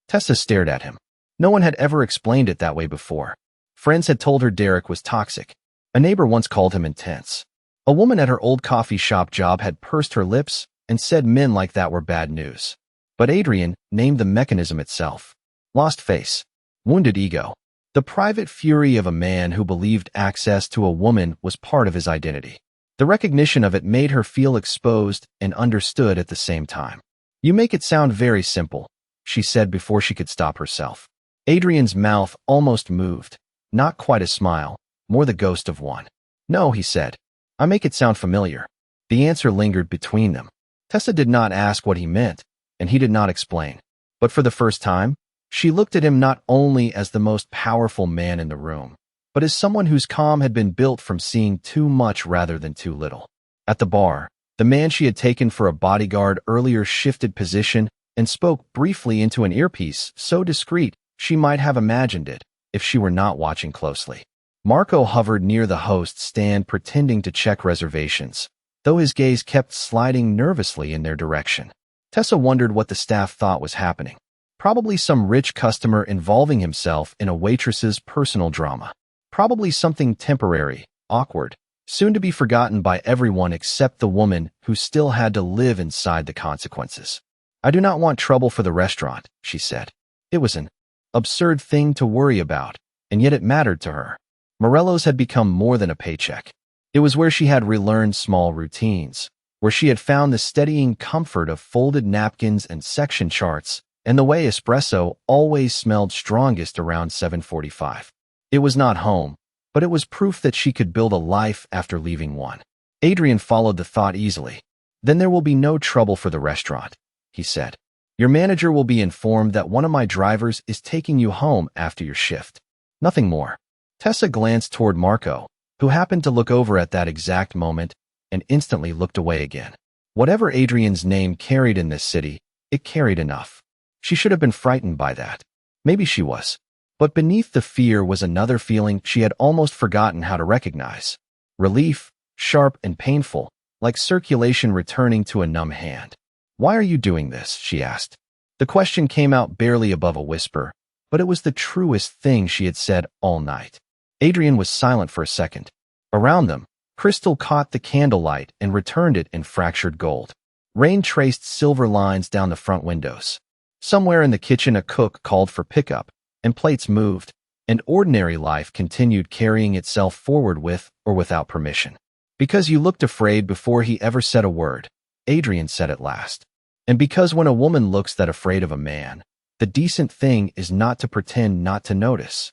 Tessa stared at him. No one had ever explained it that way before. Friends had told her Derek was toxic. A neighbor once called him intense. A woman at her old coffee shop job had pursed her lips and said men like that were bad news. But Adrian named the mechanism itself. Lost face. Wounded ego. The private fury of a man who believed access to a woman was part of his identity. The recognition of it made her feel exposed and understood at the same time. "You make it sound very simple," she said before she could stop herself. Adrian's mouth almost moved. Not quite a smile, more the ghost of one. "No," he said. "I make it sound familiar." The answer lingered between them. Tessa did not ask what he meant, and he did not explain. But for the first time, she looked at him not only as the most powerful man in the room, but as someone whose calm had been built from seeing too much rather than too little. At the bar, the man she had taken for a bodyguard earlier shifted position and spoke briefly into an earpiece so discreet she might have imagined it if she were not watching closely. Marco hovered near the host stand pretending to check reservations, though his gaze kept sliding nervously in their direction. Tessa wondered what the staff thought was happening. Probably some rich customer involving himself in a waitress's personal drama. Probably something temporary, awkward, soon to be forgotten by everyone except the woman who still had to live inside the consequences. "I do not want trouble for the restaurant," she said. It was an absurd thing to worry about, and yet it mattered to her. Morello's had become more than a paycheck. It was where she had relearned small routines, where she had found the steadying comfort of folded napkins and section charts, and the way espresso always smelled strongest around 7:45. It was not home, but it was proof that she could build a life after leaving one. Adrian followed the thought easily. Then there will be no trouble for the restaurant, he said. Your manager will be informed that one of my drivers is taking you home after your shift. Nothing more. Tessa glanced toward Marco, who happened to look over at that exact moment and instantly looked away again. Whatever Adrian's name carried in this city, it carried enough. She should have been frightened by that. Maybe she was. But beneath the fear was another feeling she had almost forgotten how to recognize. Relief, sharp and painful, like circulation returning to a numb hand. Why are you doing this? She asked. The question came out barely above a whisper, but it was the truest thing she had said all night. Adrian was silent for a second. Around them, Crystal caught the candlelight and returned it in fractured gold. Rain traced silver lines down the front windows. Somewhere in the kitchen a cook called for pickup, and plates moved, and ordinary life continued carrying itself forward with or without permission. Because you looked afraid before he ever said a word, Adrian said at last. And because when a woman looks that afraid of a man, the decent thing is not to pretend not to notice.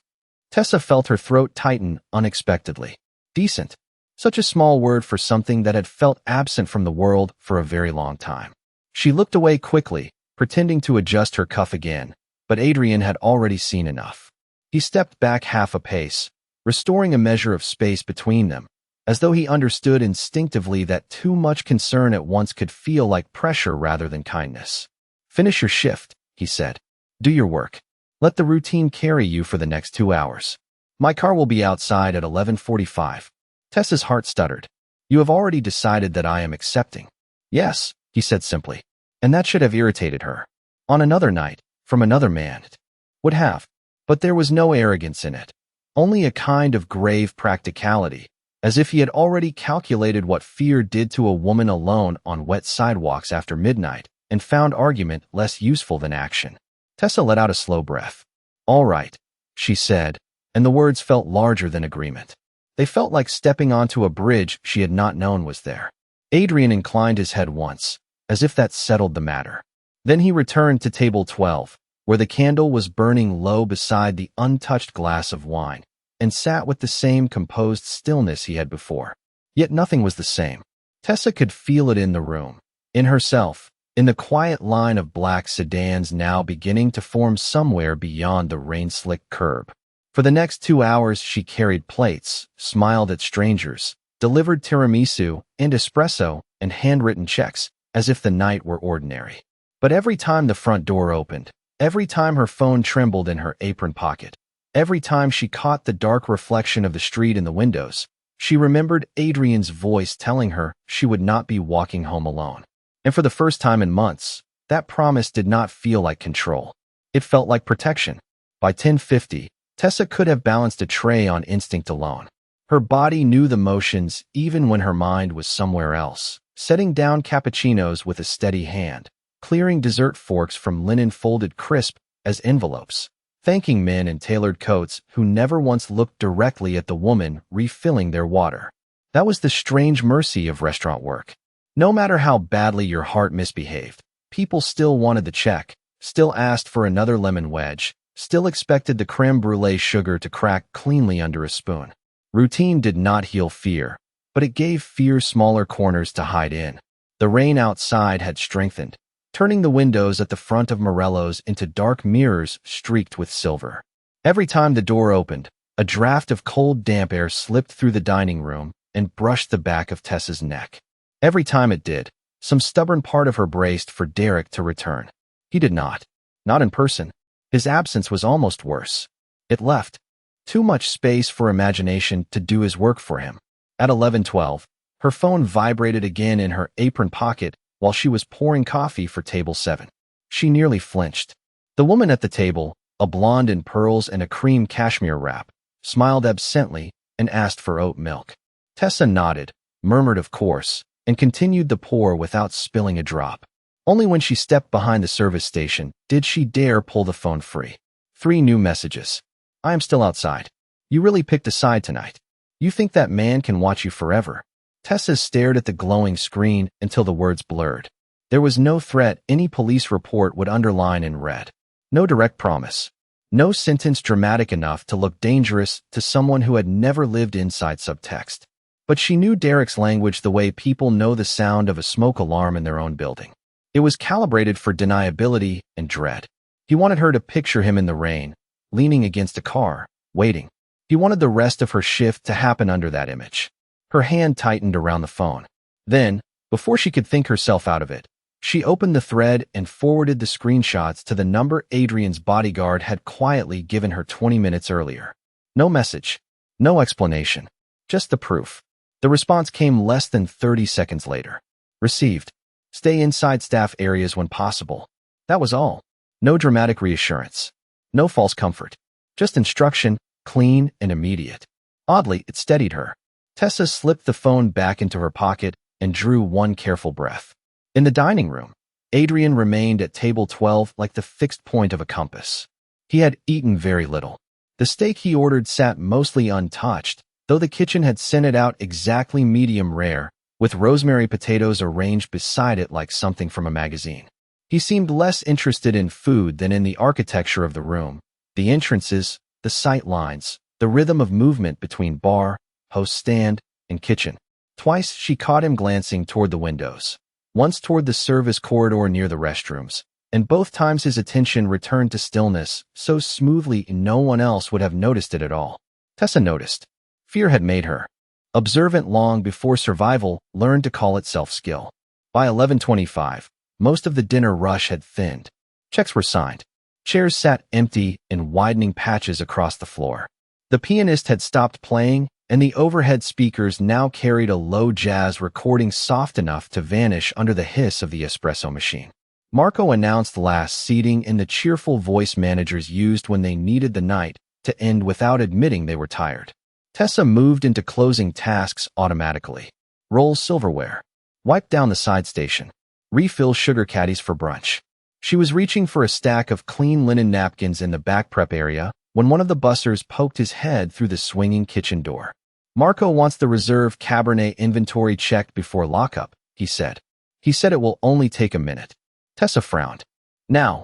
Tessa felt her throat tighten unexpectedly. Decent. Such a small word for something that had felt absent from the world for a very long time. She looked away quickly, pretending to adjust her cuff again, but Adrian had already seen enough. He stepped back half a pace, restoring a measure of space between them, as though he understood instinctively that too much concern at once could feel like pressure rather than kindness. Finish your shift, he said. Do your work. Let the routine carry you for the next 2 hours. My car will be outside at 11:45. Tessa's heart stuttered. You have already decided that I am accepting. Yes, he said simply. And that should have irritated her. On another night, from another man, it would have. But there was no arrogance in it. Only a kind of grave practicality, as if he had already calculated what fear did to a woman alone on wet sidewalks after midnight, and found argument less useful than action. Tessa let out a slow breath. All right, she said, and the words felt larger than agreement. They felt like stepping onto a bridge she had not known was there. Adrian inclined his head once, as if that settled the matter. Then he returned to table 12, where the candle was burning low beside the untouched glass of wine, and sat with the same composed stillness he had before. Yet nothing was the same. Tessa could feel it in the room, in herself, in the quiet line of black sedans now beginning to form somewhere beyond the rain-slicked curb. For the next 2 hours she carried plates, smiled at strangers, delivered tiramisu and espresso and handwritten checks, as if the night were ordinary. But every time the front door opened, every time her phone trembled in her apron pocket, every time she caught the dark reflection of the street in the windows, she remembered Adrian's voice telling her she would not be walking home alone. And for the first time in months, that promise did not feel like control. It felt like protection. By 10:50, Tessa could have balanced a tray on instinct alone. Her body knew the motions even when her mind was somewhere else, setting down cappuccinos with a steady hand, clearing dessert forks from linen folded crisp as envelopes, thanking men in tailored coats who never once looked directly at the woman refilling their water. That was the strange mercy of restaurant work. No matter how badly your heart misbehaved, people still wanted the check, still asked for another lemon wedge, still expected the creme brulee sugar to crack cleanly under a spoon. Routine did not heal fear, but it gave fear smaller corners to hide in. The rain outside had strengthened, turning the windows at the front of Morello's into dark mirrors streaked with silver. Every time the door opened, a draft of cold damp air slipped through the dining room and brushed the back of Tessa's neck. Every time it did, some stubborn part of her braced for Derek to return. He did not. Not in person. His absence was almost worse. It left too much space for imagination to do his work for him. At 11:12, her phone vibrated again in her apron pocket while she was pouring coffee for table 7. She nearly flinched. The woman at the table, a blonde in pearls and a cream cashmere wrap, smiled absently and asked for oat milk. Tessa nodded, murmured of course, and continued the pour without spilling a drop. Only when she stepped behind the service station did she dare pull the phone free. 3 new messages. I am still outside. You really picked a side tonight. You think that man can watch you forever. Tessa stared at the glowing screen until the words blurred. There was no threat any police report would underline in red. No direct promise. No sentence dramatic enough to look dangerous to someone who had never lived inside subtext. But she knew Derek's language the way people know the sound of a smoke alarm in their own building. It was calibrated for deniability and dread. He wanted her to picture him in the rain, leaning against a car, waiting. He wanted the rest of her shift to happen under that image. Her hand tightened around the phone. Then, before she could think herself out of it, she opened the thread and forwarded the screenshots to the number Adrian's bodyguard had quietly given her 20 minutes earlier. No message. No explanation. Just the proof. The response came less than 30 seconds later. Received. Stay inside staff areas when possible. That was all. No dramatic reassurance. No false comfort. Just instruction, clean and immediate. Oddly, it steadied her. Tessa slipped the phone back into her pocket and drew one careful breath. In the dining room, Adrian remained at table 12 like the fixed point of a compass. He had eaten very little. The steak he ordered sat mostly untouched, though the kitchen had sent it out exactly medium rare, with rosemary potatoes arranged beside it like something from a magazine. He seemed less interested in food than in the architecture of the room, the entrances, the sight lines, the rhythm of movement between bar, host stand, and kitchen. Twice she caught him glancing toward the windows. Once toward the service corridor near the restrooms, and both times his attention returned to stillness so smoothly no one else would have noticed it at all. Tessa noticed. Fear had made her observant long before survival learned to call itself skill. By 11:25, most of the dinner rush had thinned. Checks were signed. Chairs sat empty in widening patches across the floor. The pianist had stopped playing, and the overhead speakers now carried a low jazz recording soft enough to vanish under the hiss of the espresso machine. Marco announced last seating in the cheerful voice managers used when they needed the night to end without admitting they were tired. Tessa moved into closing tasks automatically. Roll silverware. Wipe down the side station. Refill sugar caddies for brunch. She was reaching for a stack of clean linen napkins in the back prep area when one of the bussers poked his head through the swinging kitchen door. Marco wants the reserve Cabernet inventory checked before lockup, he said. He said it will only take a minute. Tessa frowned. Now,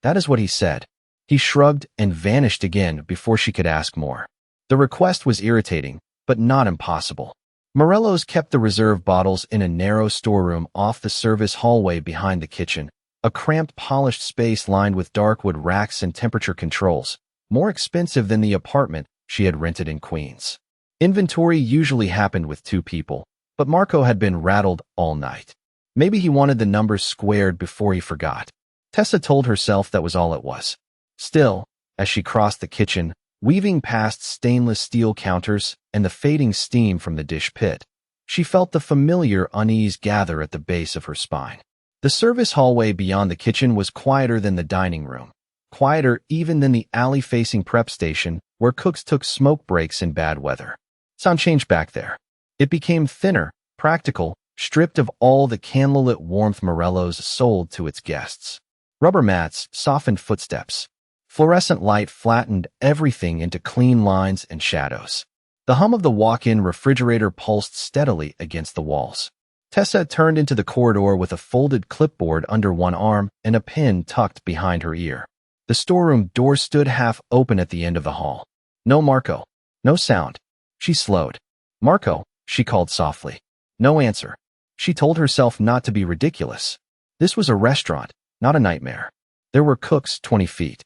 that is what he said. He shrugged and vanished again before she could ask more. The request was irritating, but not impossible. Morello's kept the reserve bottles in a narrow storeroom off the service hallway behind the kitchen, a cramped polished space lined with dark wood racks and temperature controls, more expensive than the apartment she had rented in Queens. Inventory usually happened with 2 people, but Marco had been rattled all night. Maybe he wanted the numbers squared before he forgot. Tessa told herself that was all it was. Still, as she crossed the kitchen, weaving past stainless steel counters and the fading steam from the dish pit, she felt the familiar unease gather at the base of her spine. The service hallway beyond the kitchen was quieter than the dining room, quieter even than the alley-facing prep station where cooks took smoke breaks in bad weather. Sound changed back there. It became thinner, practical, stripped of all the candlelit warmth Morello's sold to its guests. Rubber mats softened footsteps. Fluorescent light flattened everything into clean lines and shadows. The hum of the walk-in refrigerator pulsed steadily against the walls. Tessa turned into the corridor with a folded clipboard under one arm and a pen tucked behind her ear. The storeroom door stood half open at the end of the hall. No Marco. No sound. She slowed. Marco, she called softly. No answer. She told herself not to be ridiculous. This was a restaurant, not a nightmare. There were cooks 20 feet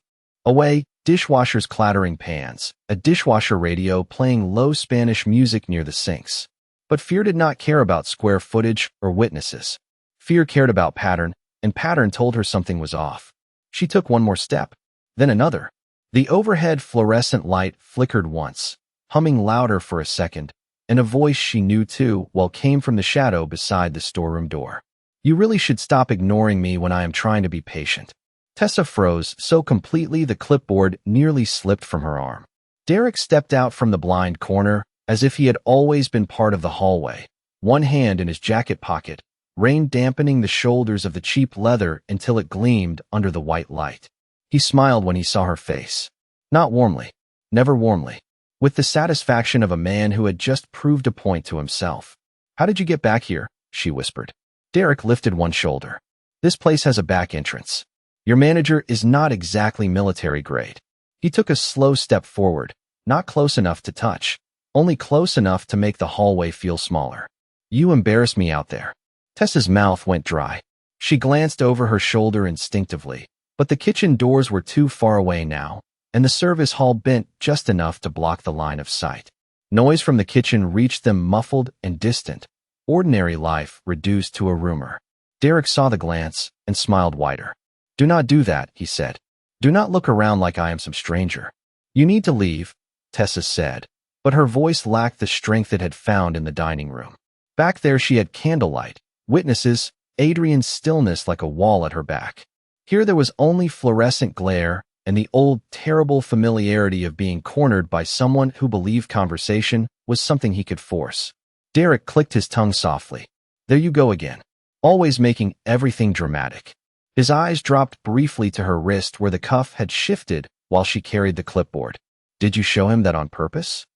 away, dishwashers clattering pans, a dishwasher radio playing low Spanish music near the sinks. But fear did not care about square footage or witnesses. Fear cared about pattern, and pattern told her something was off. She took one more step, then another. The overhead fluorescent light flickered once, humming louder for a second, and a voice she knew too well came from the shadow beside the storeroom door. You really should stop ignoring me when I am trying to be patient. Tessa froze so completely the clipboard nearly slipped from her arm. Derek stepped out from the blind corner as if he had always been part of the hallway, one hand in his jacket pocket, rain dampening the shoulders of the cheap leather until it gleamed under the white light. He smiled when he saw her face. Not warmly. Never warmly. With the satisfaction of a man who had just proved a point to himself. How did you get back here? She whispered. Derek lifted one shoulder. This place has a back entrance. Your manager is not exactly military grade. He took a slow step forward, not close enough to touch, only close enough to make the hallway feel smaller. You embarrass me out there. Tessa's mouth went dry. She glanced over her shoulder instinctively, but the kitchen doors were too far away now, and the service hall bent just enough to block the line of sight. Noise from the kitchen reached them muffled and distant, ordinary life reduced to a rumor. Derek saw the glance and smiled wider. Do not do that, he said. Do not look around like I am some stranger. You need to leave, Tessa said, but her voice lacked the strength it had found in the dining room. Back there she had candlelight, witnesses, Adrian's stillness like a wall at her back. Here there was only fluorescent glare and the old terrible familiarity of being cornered by someone who believed conversation was something he could force. Derek clicked his tongue softly. There you go again. Always making everything dramatic. His eyes dropped briefly to her wrist where the cuff had shifted while she carried the clipboard. Did you show him that on purpose?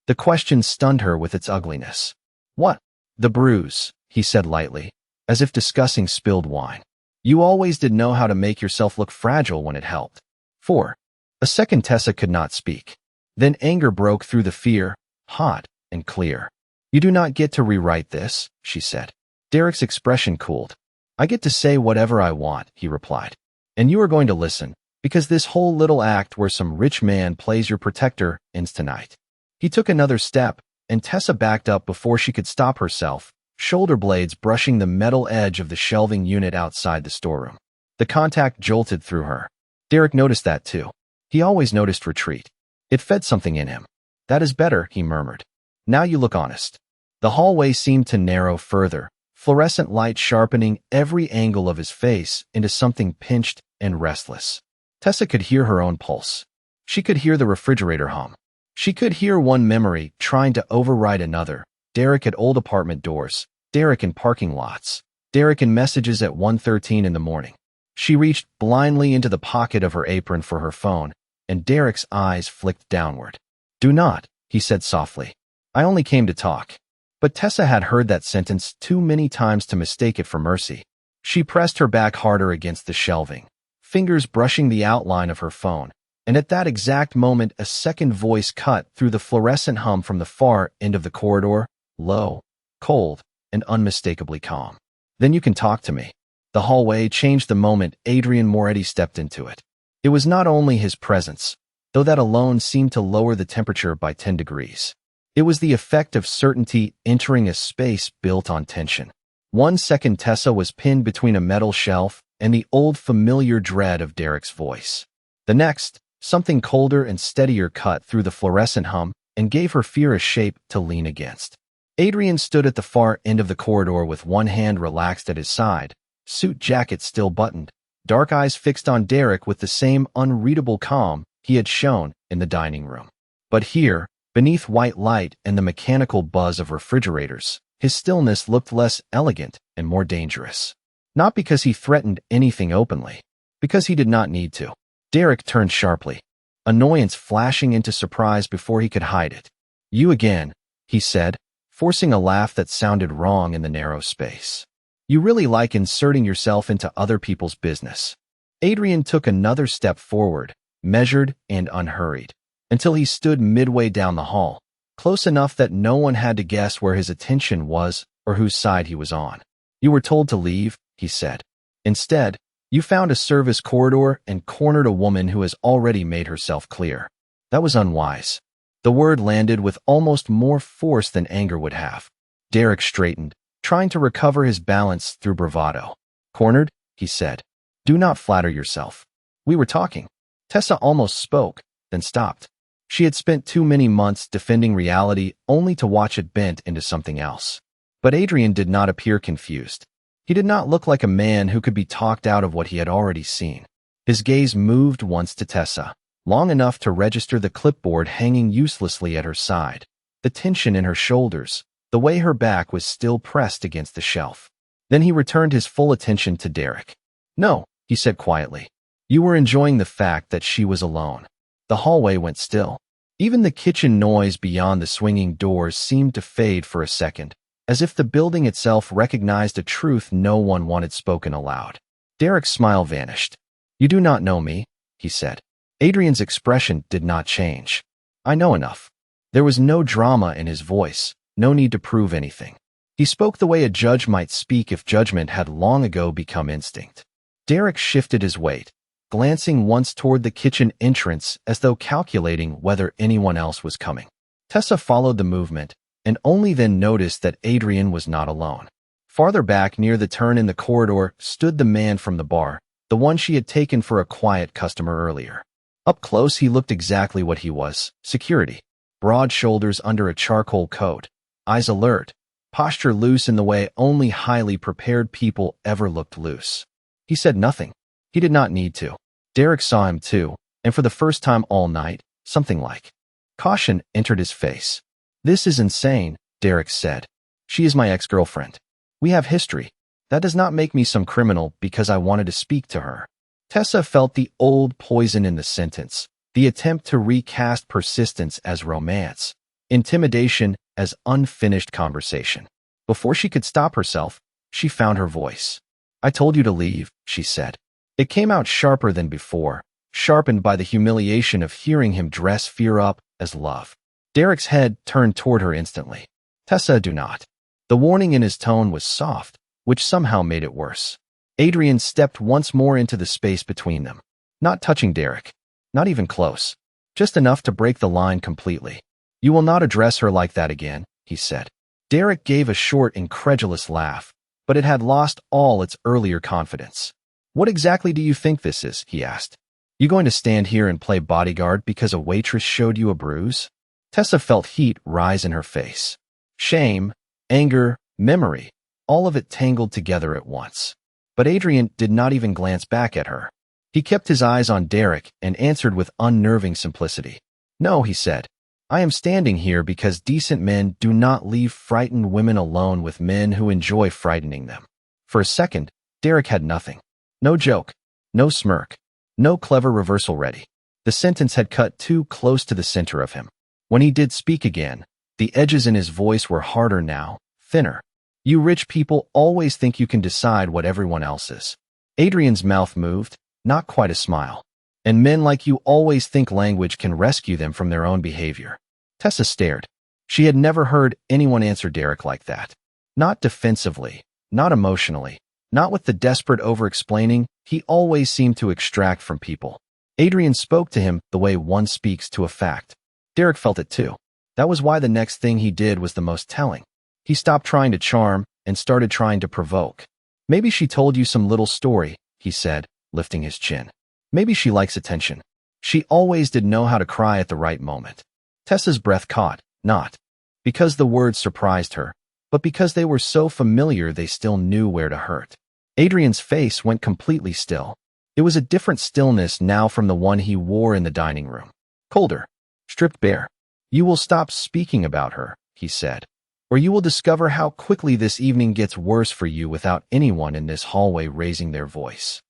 The question stunned her with its ugliness. What? The bruise, he said lightly, as if discussing spilled wine. You always did know how to make yourself look fragile when it helped. For a second Tessa could not speak. Then anger broke through the fear, hot and clear. You do not get to rewrite this, she said. Derek's expression cooled. I get to say whatever I want, he replied. And you are going to listen, because this whole little act where some rich man plays your protector ends tonight. He took another step, and Tessa backed up before she could stop herself, shoulder blades brushing the metal edge of the shelving unit outside the storeroom. The contact jolted through her. Derek noticed that too. He always noticed retreat. It fed something in him. That is better, he murmured. Now you look honest. The hallway seemed to narrow further, fluorescent light sharpening every angle of his face into something pinched and restless. Tessa could hear her own pulse. She could hear the refrigerator hum. She could hear one memory trying to override another. Derek at old apartment doors, Derek in parking lots, Derek in messages at 1:13 in the morning. She reached blindly into the pocket of her apron for her phone, and Derek's eyes flicked downward. Do not, he said softly. I only came to talk. But Tessa had heard that sentence too many times to mistake it for mercy. She pressed her back harder against the shelving, fingers brushing the outline of her phone, and at that exact moment a second voice cut through the fluorescent hum from the far end of the corridor, low, cold, and unmistakably calm. Then you can talk to me. The hallway changed the moment Adrian Moretti stepped into it. It was not only his presence, though that alone seemed to lower the temperature by 10 degrees. It was the effect of certainty entering a space built on tension. 1 second Tessa was pinned between a metal shelf and the old familiar dread of Derek's voice. The next, something colder and steadier cut through the fluorescent hum and gave her fear a shape to lean against. Adrian stood at the far end of the corridor with one hand relaxed at his side, suit jacket still buttoned, dark eyes fixed on Derek with the same unreadable calm he had shown in the dining room. But here, beneath white light and the mechanical buzz of refrigerators, his stillness looked less elegant and more dangerous. Not because he threatened anything openly, because he did not need to. Derek turned sharply, annoyance flashing into surprise before he could hide it. You again, he said, forcing a laugh that sounded wrong in the narrow space. You really like inserting yourself into other people's business. Adrian took another step forward, measured and unhurried, until he stood midway down the hall, close enough that no one had to guess where his attention was or whose side he was on. You were told to leave, he said. Instead, you found a service corridor and cornered a woman who has already made herself clear. That was unwise. The word landed with almost more force than anger would have. Derek straightened, trying to recover his balance through bravado. Cornered, he said. Do not flatter yourself. We were talking. Tessa almost spoke, then stopped. She had spent too many months defending reality only to watch it bent into something else. But Adrian did not appear confused. He did not look like a man who could be talked out of what he had already seen. His gaze moved once to Tessa, long enough to register the clipboard hanging uselessly at her side, the tension in her shoulders, the way her back was still pressed against the shelf. Then he returned his full attention to Derek. No, he said quietly. You were enjoying the fact that she was alone. The hallway went still. Even the kitchen noise beyond the swinging doors seemed to fade for a second, as if the building itself recognized a truth no one wanted spoken aloud. Derek's smile vanished. You do not know me, he said. Adrian's expression did not change. I know enough. There was no drama in his voice, no need to prove anything. He spoke the way a judge might speak if judgment had long ago become instinct. Derek shifted his weight, glancing once toward the kitchen entrance as though calculating whether anyone else was coming. Tessa followed the movement, and only then noticed that Adrian was not alone. Farther back near the turn in the corridor stood the man from the bar, the one she had taken for a quiet customer earlier. Up close he looked exactly what he was, security. Broad shoulders under a charcoal coat, eyes alert, posture loose in the way only highly prepared people ever looked loose. He said nothing. He did not need to. Derek saw him too, and for the first time all night, something like caution entered his face. This is insane, Derek said. She is my ex-girlfriend. We have history. That does not make me some criminal because I wanted to speak to her. Tessa felt the old poison in the sentence, the attempt to recast persistence as romance, intimidation as unfinished conversation. Before she could stop herself, she found her voice. I told you to leave, she said. It came out sharper than before, sharpened by the humiliation of hearing him dress fear up as love. Derek's head turned toward her instantly. Tessa, do not. The warning in his tone was soft, which somehow made it worse. Adrian stepped once more into the space between them, not touching Derek, not even close, just enough to break the line completely. You will not address her like that again, he said. Derek gave a short, incredulous laugh, but it had lost all its earlier confidence. What exactly do you think this is? He asked. You going to stand here and play bodyguard because a waitress showed you a bruise? Tessa felt heat rise in her face. Shame, anger, memory, all of it tangled together at once. But Adrian did not even glance back at her. He kept his eyes on Derek and answered with unnerving simplicity. No, he said. I am standing here because decent men do not leave frightened women alone with men who enjoy frightening them. For a second, Derek had nothing. No joke, no smirk, no clever reversal ready. The sentence had cut too close to the center of him. When he did speak again, the edges in his voice were harder now, thinner. You rich people always think you can decide what everyone else is. Adrian's mouth moved, not quite a smile. And men like you always think language can rescue them from their own behavior. Tessa stared. She had never heard anyone answer Derek like that. Not defensively, not emotionally, not with the desperate over-explaining he always seemed to extract from people. Adrian spoke to him the way one speaks to a fact. Derek felt it too. That was why the next thing he did was the most telling. He stopped trying to charm and started trying to provoke. Maybe she told you some little story, he said, lifting his chin. Maybe she likes attention. She always did know how to cry at the right moment. Tessa's breath caught, not because the words surprised her, but because they were so familiar they still knew where to hurt. Adrian's face went completely still. It was a different stillness now from the one he wore in the dining room. Colder, stripped bare. You will stop speaking about her, he said, or you will discover how quickly this evening gets worse for you without anyone in this hallway raising their voice.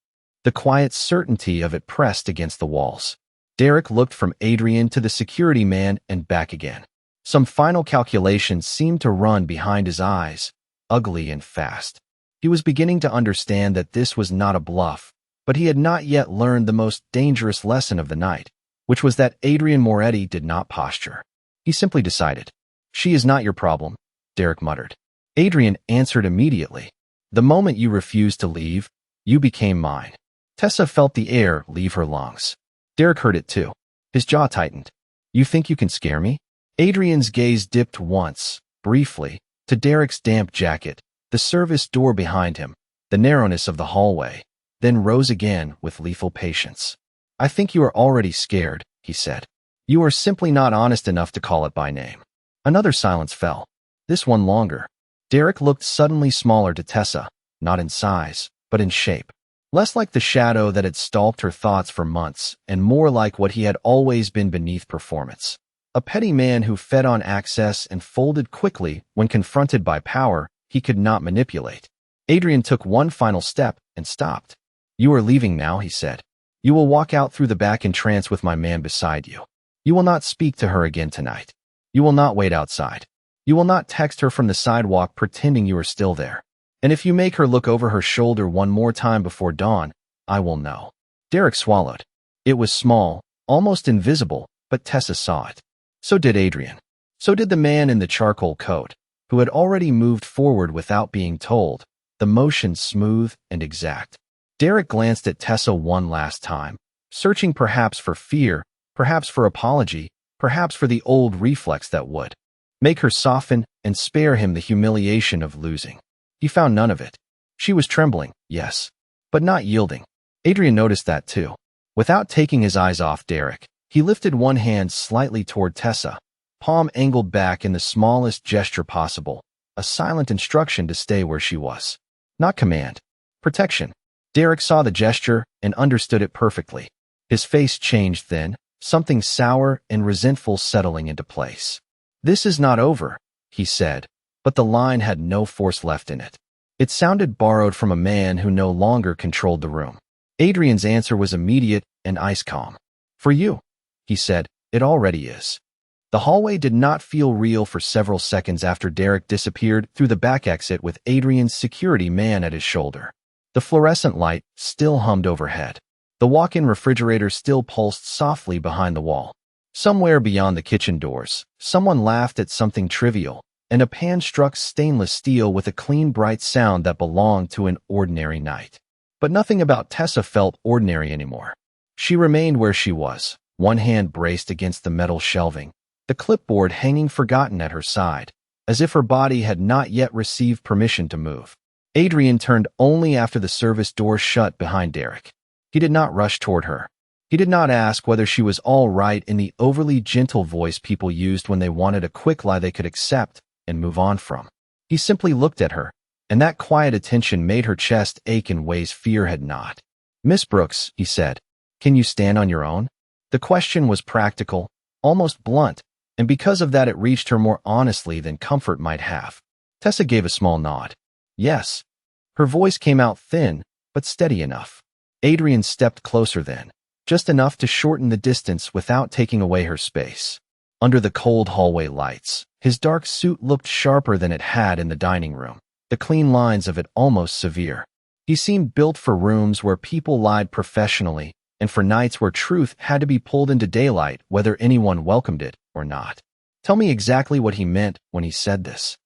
The quiet certainty of it pressed against the walls. Derek looked from Adrian to the security man and back again. Some final calculations seemed to run behind his eyes, ugly and fast. He was beginning to understand that this was not a bluff, but he had not yet learned the most dangerous lesson of the night, which was that Adrian Moretti did not posture. He simply decided. She is not your problem, Derek muttered. Adrian answered immediately. The moment you refused to leave, you became mine. Tessa felt the air leave her lungs. Derek heard it too. His jaw tightened. You think you can scare me? Adrian's gaze dipped once, briefly, to Derek's damp jacket, the service door behind him, the narrowness of the hallway, then rose again with lethal patience. I think you are already scared, he said. You are simply not honest enough to call it by name. Another silence fell, this one longer. Derek looked suddenly smaller to Tessa, not in size, but in shape. Less like the shadow that had stalked her thoughts for months, and more like what he had always been beneath performance. A petty man who fed on access and folded quickly when confronted by power he could not manipulate. Adrian took one final step and stopped. You are leaving now, he said. You will walk out through the back entrance with my man beside you. You will not speak to her again tonight. You will not wait outside. You will not text her from the sidewalk pretending you are still there. And if you make her look over her shoulder one more time before dawn, I will know." Derek swallowed. It was small, almost invisible, but Tessa saw it. So did Adrian. So did the man in the charcoal coat, who had already moved forward without being told, the motion smooth and exact. Derek glanced at Tessa one last time, searching perhaps for fear, perhaps for apology, perhaps for the old reflex that would make her soften and spare him the humiliation of losing. He found none of it. She was trembling, yes, but not yielding. Adrian noticed that too. Without taking his eyes off Derek, he lifted one hand slightly toward Tessa, palm angled back in the smallest gesture possible, a silent instruction to stay where she was. Not command. Protection. Derek saw the gesture and understood it perfectly. His face changed then, something sour and resentful settling into place. "This is not over," he said, but the line had no force left in it. It sounded borrowed from a man who no longer controlled the room. Adrian's answer was immediate and ice-calm. "For you," he said, "it already is." The hallway did not feel real for several seconds after Derek disappeared through the back exit with Adrian's security man at his shoulder. The fluorescent light still hummed overhead. The walk-in refrigerator still pulsed softly behind the wall. Somewhere beyond the kitchen doors, someone laughed at something trivial, and a pan struck stainless steel with a clean, bright sound that belonged to an ordinary night. But nothing about Tessa felt ordinary anymore. She remained where she was, one hand braced against the metal shelving, the clipboard hanging forgotten at her side, as if her body had not yet received permission to move. Adrian turned only after the service door shut behind Derek. He did not rush toward her. He did not ask whether she was all right in the overly gentle voice people used when they wanted a quick lie they could accept and move on from. He simply looked at her, and that quiet attention made her chest ache in ways fear had not. "Miss Brooks," he said, "can you stand on your own?" The question was practical, almost blunt, and because of that it reached her more honestly than comfort might have. Tessa gave a small nod. "Yes." Her voice came out thin, but steady enough. Adrian stepped closer then, just enough to shorten the distance without taking away her space. Under the cold hallway lights, his dark suit looked sharper than it had in the dining room, the clean lines of it almost severe. He seemed built for rooms where people lied professionally and for nights where truth had to be pulled into daylight whether anyone welcomed it or not. "Tell me exactly what he meant when he said this."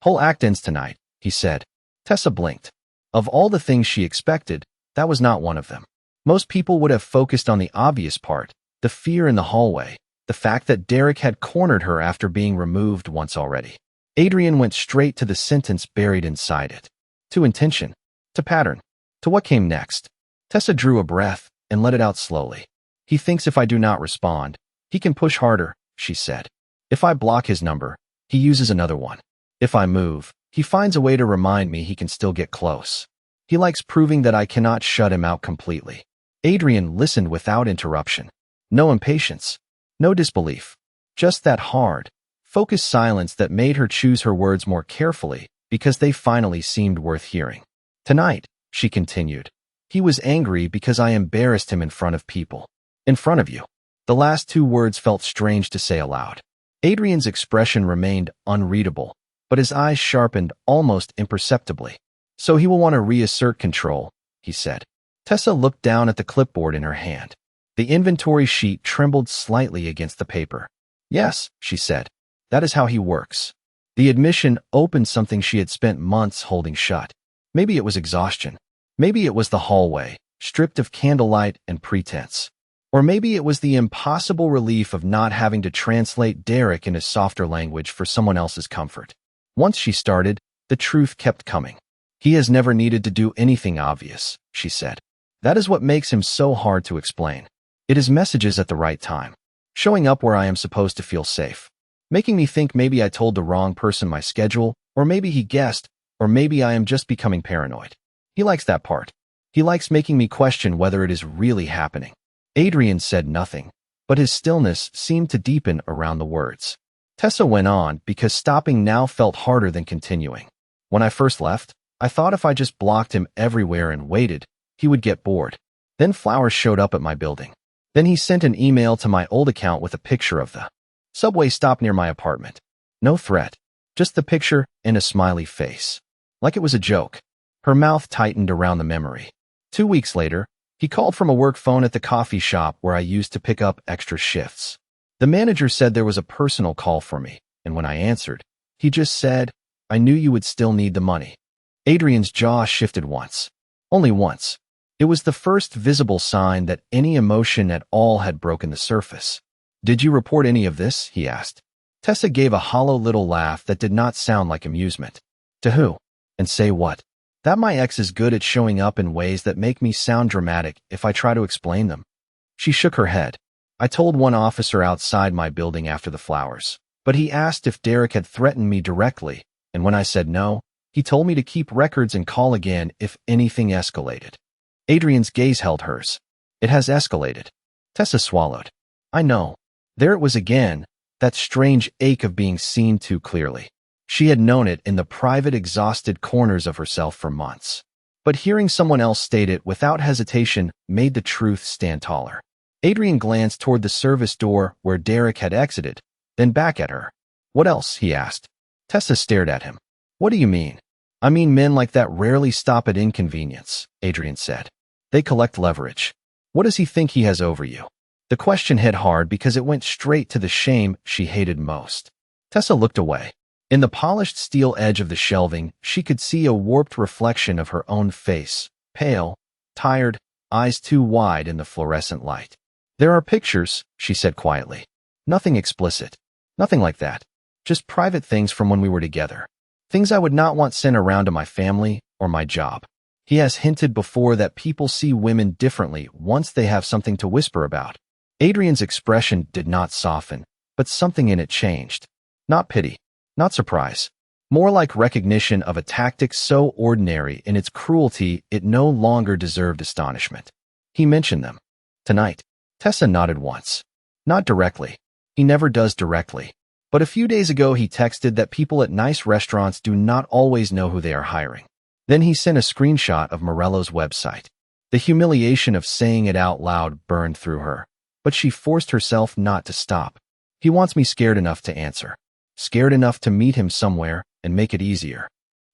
"Whole act ends tonight," he said. Tessa blinked. Of all the things she expected, that was not one of them. Most people would have focused on the obvious part, the fear in the hallway, the fact that Derek had cornered her after being removed once already. Adrian went straight to the sentence buried inside it. To intention, to pattern, to what came next. Tessa drew a breath and let it out slowly. "He thinks if I do not respond, he can push harder," she said. "If I block his number, he uses another one. If I move, he finds a way to remind me he can still get close. He likes proving that I cannot shut him out completely." Adrian listened without interruption. No impatience, no disbelief, just that hard, focused silence that made her choose her words more carefully because they finally seemed worth hearing. "Tonight," she continued, "he was angry because I embarrassed him in front of people. In front of you." The last two words felt strange to say aloud. Adrian's expression remained unreadable, but his eyes sharpened almost imperceptibly. "So he will want to reassert control," he said. Tessa looked down at the clipboard in her hand. The inventory sheet trembled slightly against the paper. "Yes," she said, "that is how he works." The admission opened something she had spent months holding shut. Maybe it was exhaustion. Maybe it was the hallway, stripped of candlelight and pretense. Or maybe it was the impossible relief of not having to translate Derek into softer language for someone else's comfort. Once she started, the truth kept coming. "He has never needed to do anything obvious," she said. "That is what makes him so hard to explain. It is messages at the right time, showing up where I am supposed to feel safe, making me think maybe I told the wrong person my schedule, or maybe he guessed, or maybe I am just becoming paranoid. He likes that part. He likes making me question whether it is really happening." Adrian said nothing, but his stillness seemed to deepen around the words. Tessa went on because stopping now felt harder than continuing. "When I first left, I thought if I just blocked him everywhere and waited, he would get bored. Then flowers showed up at my building. Then he sent an email to my old account with a picture of the subway stop near my apartment. No threat, just the picture and a smiley face. Like it was a joke. Her mouth tightened around the memory. 2 weeks later, he called from a work phone at the coffee shop where I used to pick up extra shifts. The manager said there was a personal call for me, and when I answered, he just said, "I knew you would still need the money." Adrian's jaw shifted once. Only once. It was the first visible sign that any emotion at all had broken the surface. "Did you report any of this?" he asked. Tessa gave a hollow little laugh that did not sound like amusement. "To who? And say what?" "That my ex is good at showing up in ways that make me sound dramatic if I try to explain them." She shook her head. "I told one officer outside my building after the flowers, but he asked if Derek had threatened me directly, and when I said no, he told me to keep records and call again if anything escalated." Adrian's gaze held hers. "It has escalated." Tessa swallowed. "I know." There it was again, that strange ache of being seen too clearly. She had known it in the private, exhausted corners of herself for months. But hearing someone else state it without hesitation made the truth stand taller. Adrian glanced toward the service door where Derek had exited, then back at her. "What else?" he asked. Tessa stared at him. "What do you mean?" "I mean men like that rarely stop at inconvenience," Adrian said. "They collect leverage. What does he think he has over you?" The question hit hard because it went straight to the shame she hated most. Tessa looked away. In the polished steel edge of the shelving, she could see a warped reflection of her own face, pale, tired, eyes too wide in the fluorescent light. "There are pictures," she said quietly. "Nothing explicit. Nothing like that. Just private things from when we were together. Things I would not want sent around to my family or my job. He has hinted before that people see women differently once they have something to whisper about." Adrian's expression did not soften, but something in it changed. Not pity. Not surprise. More like recognition of a tactic so ordinary in its cruelty it no longer deserved astonishment. "He mentioned them. Tonight." Tessa nodded once. "Not directly. He never does directly. But a few days ago he texted that people at nice restaurants do not always know who they are hiring. Then he sent a screenshot of Morello's website. The humiliation of saying it out loud burned through her, but she forced herself not to stop. He wants me scared enough to answer. Scared enough to meet him somewhere and make it easier."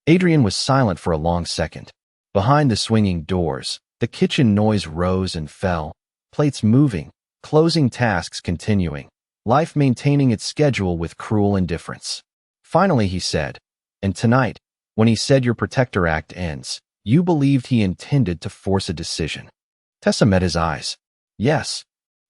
Adrian was silent for a long second. Behind the swinging doors, the kitchen noise rose and fell, plates moving, closing tasks continuing, life maintaining its schedule with cruel indifference. Finally he said, "And tonight, when he said your protector act ends, you believed he intended to force a decision." Tessa met his eyes. "Yes."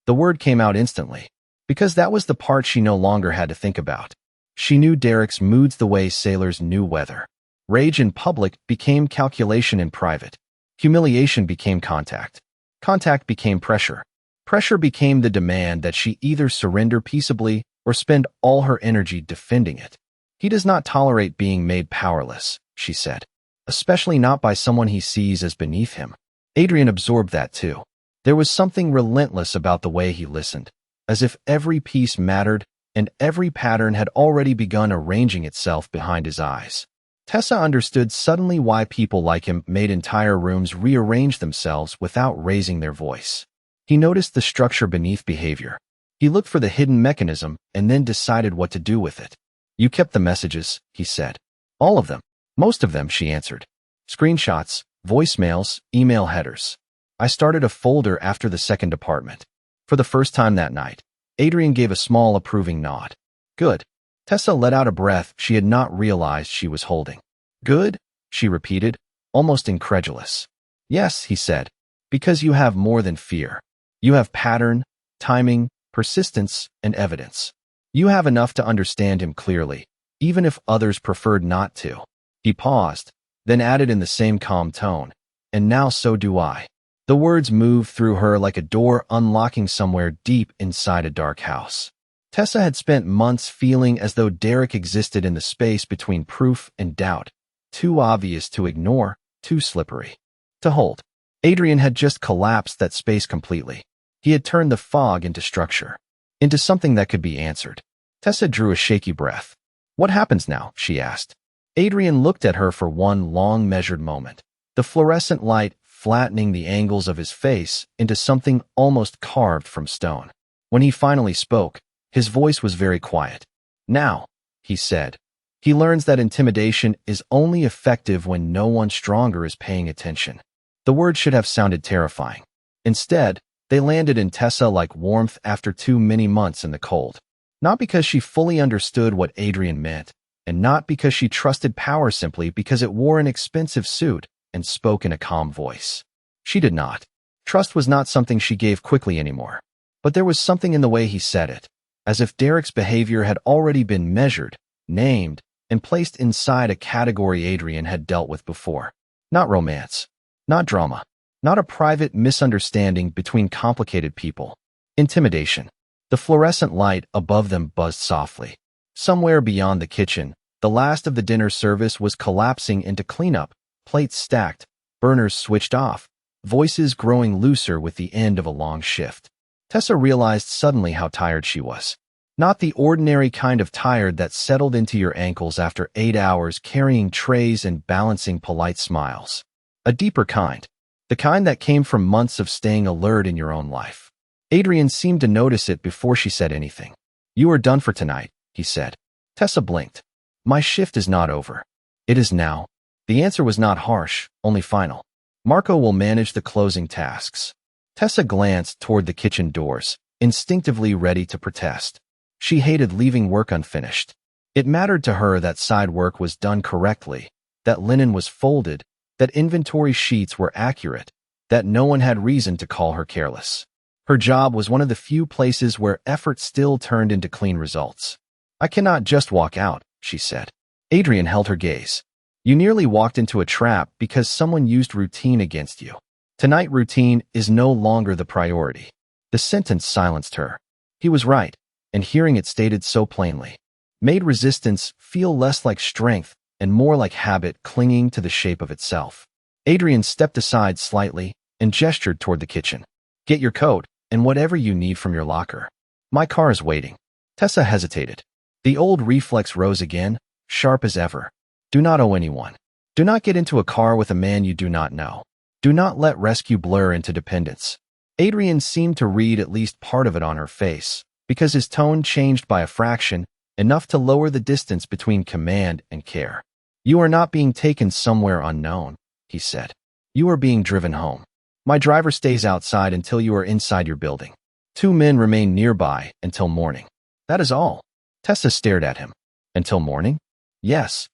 The word came out instantly, because that was the part she no longer had to think about. She knew Derek's moods the way sailors knew weather. Rage in public became calculation in private. Humiliation became contact. Contact became pressure. Pressure became the demand that she either surrender peaceably or spend all her energy defending it. "He does not tolerate being made powerless," she said, "especially not by someone he sees as beneath him." Adrian absorbed that too. There was something relentless about the way he listened, as if every piece mattered and every pattern had already begun arranging itself behind his eyes. Tessa understood suddenly why people like him made entire rooms rearrange themselves without raising their voice. He noticed the structure beneath behavior. He looked for the hidden mechanism and then decided what to do with it. "You kept the messages," he said. "All of them." "Most of them," she answered. "Screenshots, voicemails, email headers. I started a folder after the second apartment." For the first time that night, Adrian gave a small approving nod. "Good." Tessa let out a breath she had not realized she was holding. "Good?" she repeated, almost incredulous. "Yes," he said, "because you have more than fear. You have pattern, timing, persistence, and evidence. You have enough to understand him clearly, even if others preferred not to." He paused, then added in the same calm tone, "And now so do I." The words moved through her like a door unlocking somewhere deep inside a dark house. Tessa had spent months feeling as though Derek existed in the space between proof and doubt, too obvious to ignore, too slippery to hold. Adrian had just collapsed that space completely. He had turned the fog into structure, into something that could be answered. Tessa drew a shaky breath. "What happens now?" she asked. Adrian looked at her for one long, measured moment. The fluorescent light flattening the angles of his face into something almost carved from stone. When he finally spoke, his voice was very quiet. "Now," he said, "he learns that intimidation is only effective when no one stronger is paying attention." The words should have sounded terrifying. Instead, they landed in Tessa like warmth after too many months in the cold. Not because she fully understood what Adrian meant, and not because she trusted power, simply because it wore an expensive suit and spoke in a calm voice. She did not. Trust was not something she gave quickly anymore. But there was something in the way he said it, as if Derek's behavior had already been measured, named, and placed inside a category Adrian had dealt with before. Not romance. Not drama. Not a private misunderstanding between complicated people. Intimidation. The fluorescent light above them buzzed softly. Somewhere beyond the kitchen, the last of the dinner service was collapsing into cleanup, plates stacked, burners switched off, voices growing looser with the end of a long shift. Tessa realized suddenly how tired she was. Not the ordinary kind of tired that settled into your ankles after 8 hours carrying trays and balancing polite smiles. A deeper kind. The kind that came from months of staying alert in your own life. Adrian seemed to notice it before she said anything. "You are done for tonight," he said. Tessa blinked. "My shift is not over." "It is now." The answer was not harsh, only final. "Marco will manage the closing tasks." Tessa glanced toward the kitchen doors, instinctively ready to protest. She hated leaving work unfinished. It mattered to her that side work was done correctly, that linen was folded, that inventory sheets were accurate, that no one had reason to call her careless. Her job was one of the few places where effort still turned into clean results. "I cannot just walk out," she said. Adrian held her gaze. "You nearly walked into a trap because someone used routine against you. Tonight routine is no longer the priority." The sentence silenced her. He was right, and hearing it stated so plainly made resistance feel less like strength and more like habit clinging to the shape of itself. Adrian stepped aside slightly and gestured toward the kitchen. "Get your coat and whatever you need from your locker. My car is waiting." Tessa hesitated. The old reflex rose again, sharp as ever. Do not owe anyone. Do not get into a car with a man you do not know. Do not let rescue blur into dependence. Adrian seemed to read at least part of it on her face, because his tone changed by a fraction, enough to lower the distance between command and care. "You are not being taken somewhere unknown," he said. "You are being driven home. My driver stays outside until you are inside your building. 2 men remain nearby until morning. That is all." Tessa stared at him. "Until morning?" "Yes."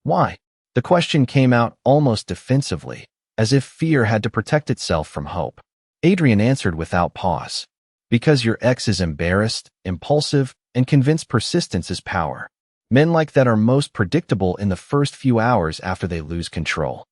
"Why?" The question came out almost defensively, as if fear had to protect itself from hope. Adrian answered without pause. "Because your ex is embarrassed, impulsive, and convinced persistence is power. Men like that are most predictable in the first few hours after they lose control."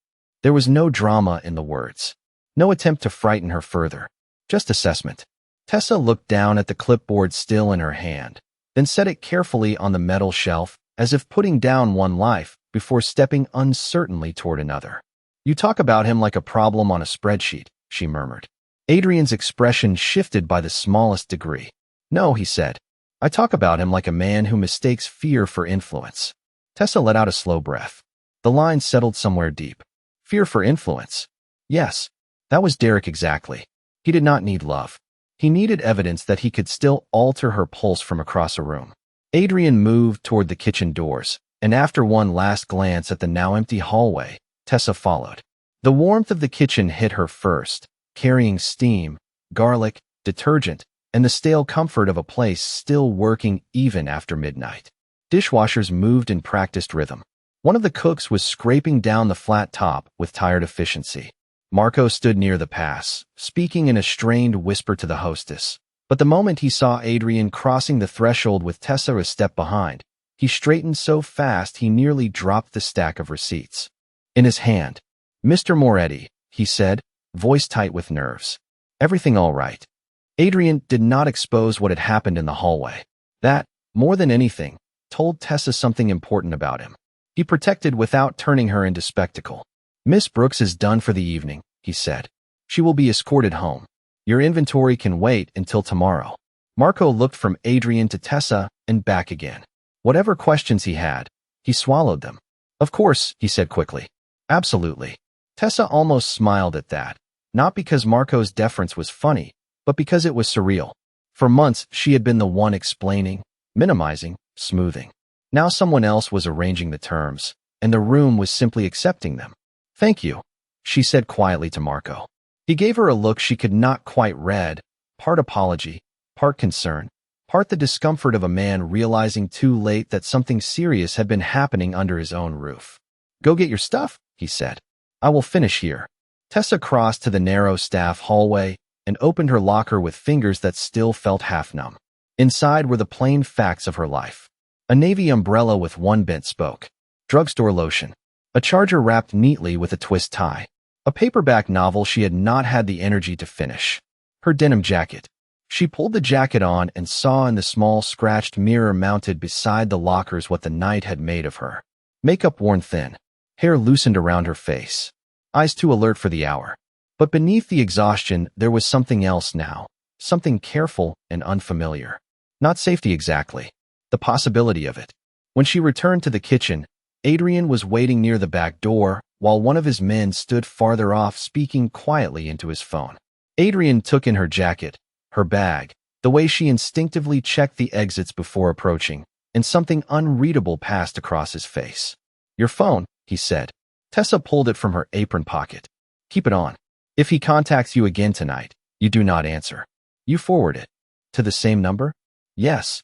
There was no drama in the words. No attempt to frighten her further. Just assessment. Tessa looked down at the clipboard still in her hand, then set it carefully on the metal shelf, as if putting down one life before stepping uncertainly toward another. "You talk about him like a problem on a spreadsheet," she murmured. Adrian's expression shifted by the smallest degree. "No," he said. "I talk about him like a man who mistakes fear for influence." Tessa let out a slow breath. The line settled somewhere deep. Fear for influence. Yes, that was Derek exactly. He did not need love. He needed evidence that he could still alter her pulse from across a room. Adrian moved toward the kitchen doors, and after one last glance at the now empty hallway, Tessa followed. The warmth of the kitchen hit her first, carrying steam, garlic, detergent, and the stale comfort of a place still working even after midnight. Dishwashers moved in practiced rhythm. One of the cooks was scraping down the flat top with tired efficiency. Marco stood near the pass, speaking in a strained whisper to the hostess. But the moment he saw Adrian crossing the threshold with Tessa a step behind, he straightened so fast he nearly dropped the stack of receipts. In his hand, "Mr. Moretti," he said, voice tight with nerves. "Everything all right?" Adrian did not expose what had happened in the hallway. That, more than anything, told Tessa something important about him. He protected without turning her into spectacle. "Miss Brooks is done for the evening," he said. "She will be escorted home. Your inventory can wait until tomorrow." Marco looked from Adrian to Tessa and back again. Whatever questions he had, he swallowed them. "Of course," he said quickly. "Absolutely." Tessa almost smiled at that, not because Marco's deference was funny, but because it was surreal. For months, she had been the one explaining, minimizing, smoothing. Now someone else was arranging the terms, and the room was simply accepting them. "Thank you," she said quietly to Marco. He gave her a look she could not quite read, part apology, part concern, part the discomfort of a man realizing too late that something serious had been happening under his own roof. "Go get your stuff," he said. "I will finish here." Tessa crossed to the narrow staff hallway and opened her locker with fingers that still felt half-numb. Inside were the plain facts of her life. A navy umbrella with one bent spoke. Drugstore lotion. A charger wrapped neatly with a twist tie. A paperback novel she had not had the energy to finish. Her denim jacket. She pulled the jacket on and saw in the small scratched mirror mounted beside the lockers what the night had made of her. Makeup worn thin. Hair loosened around her face. Eyes too alert for the hour. But beneath the exhaustion, there was something else now. Something careful and unfamiliar. Not safety exactly. The possibility of it. When she returned to the kitchen, Adrian was waiting near the back door, while one of his men stood farther off speaking quietly into his phone. Adrian took in her jacket, her bag, the way she instinctively checked the exits before approaching, and something unreadable passed across his face. "Your phone," he said. Tessa pulled it from her apron pocket. "Keep it on. If he contacts you again tonight, you do not answer. You forward it. To the same number?" "Yes."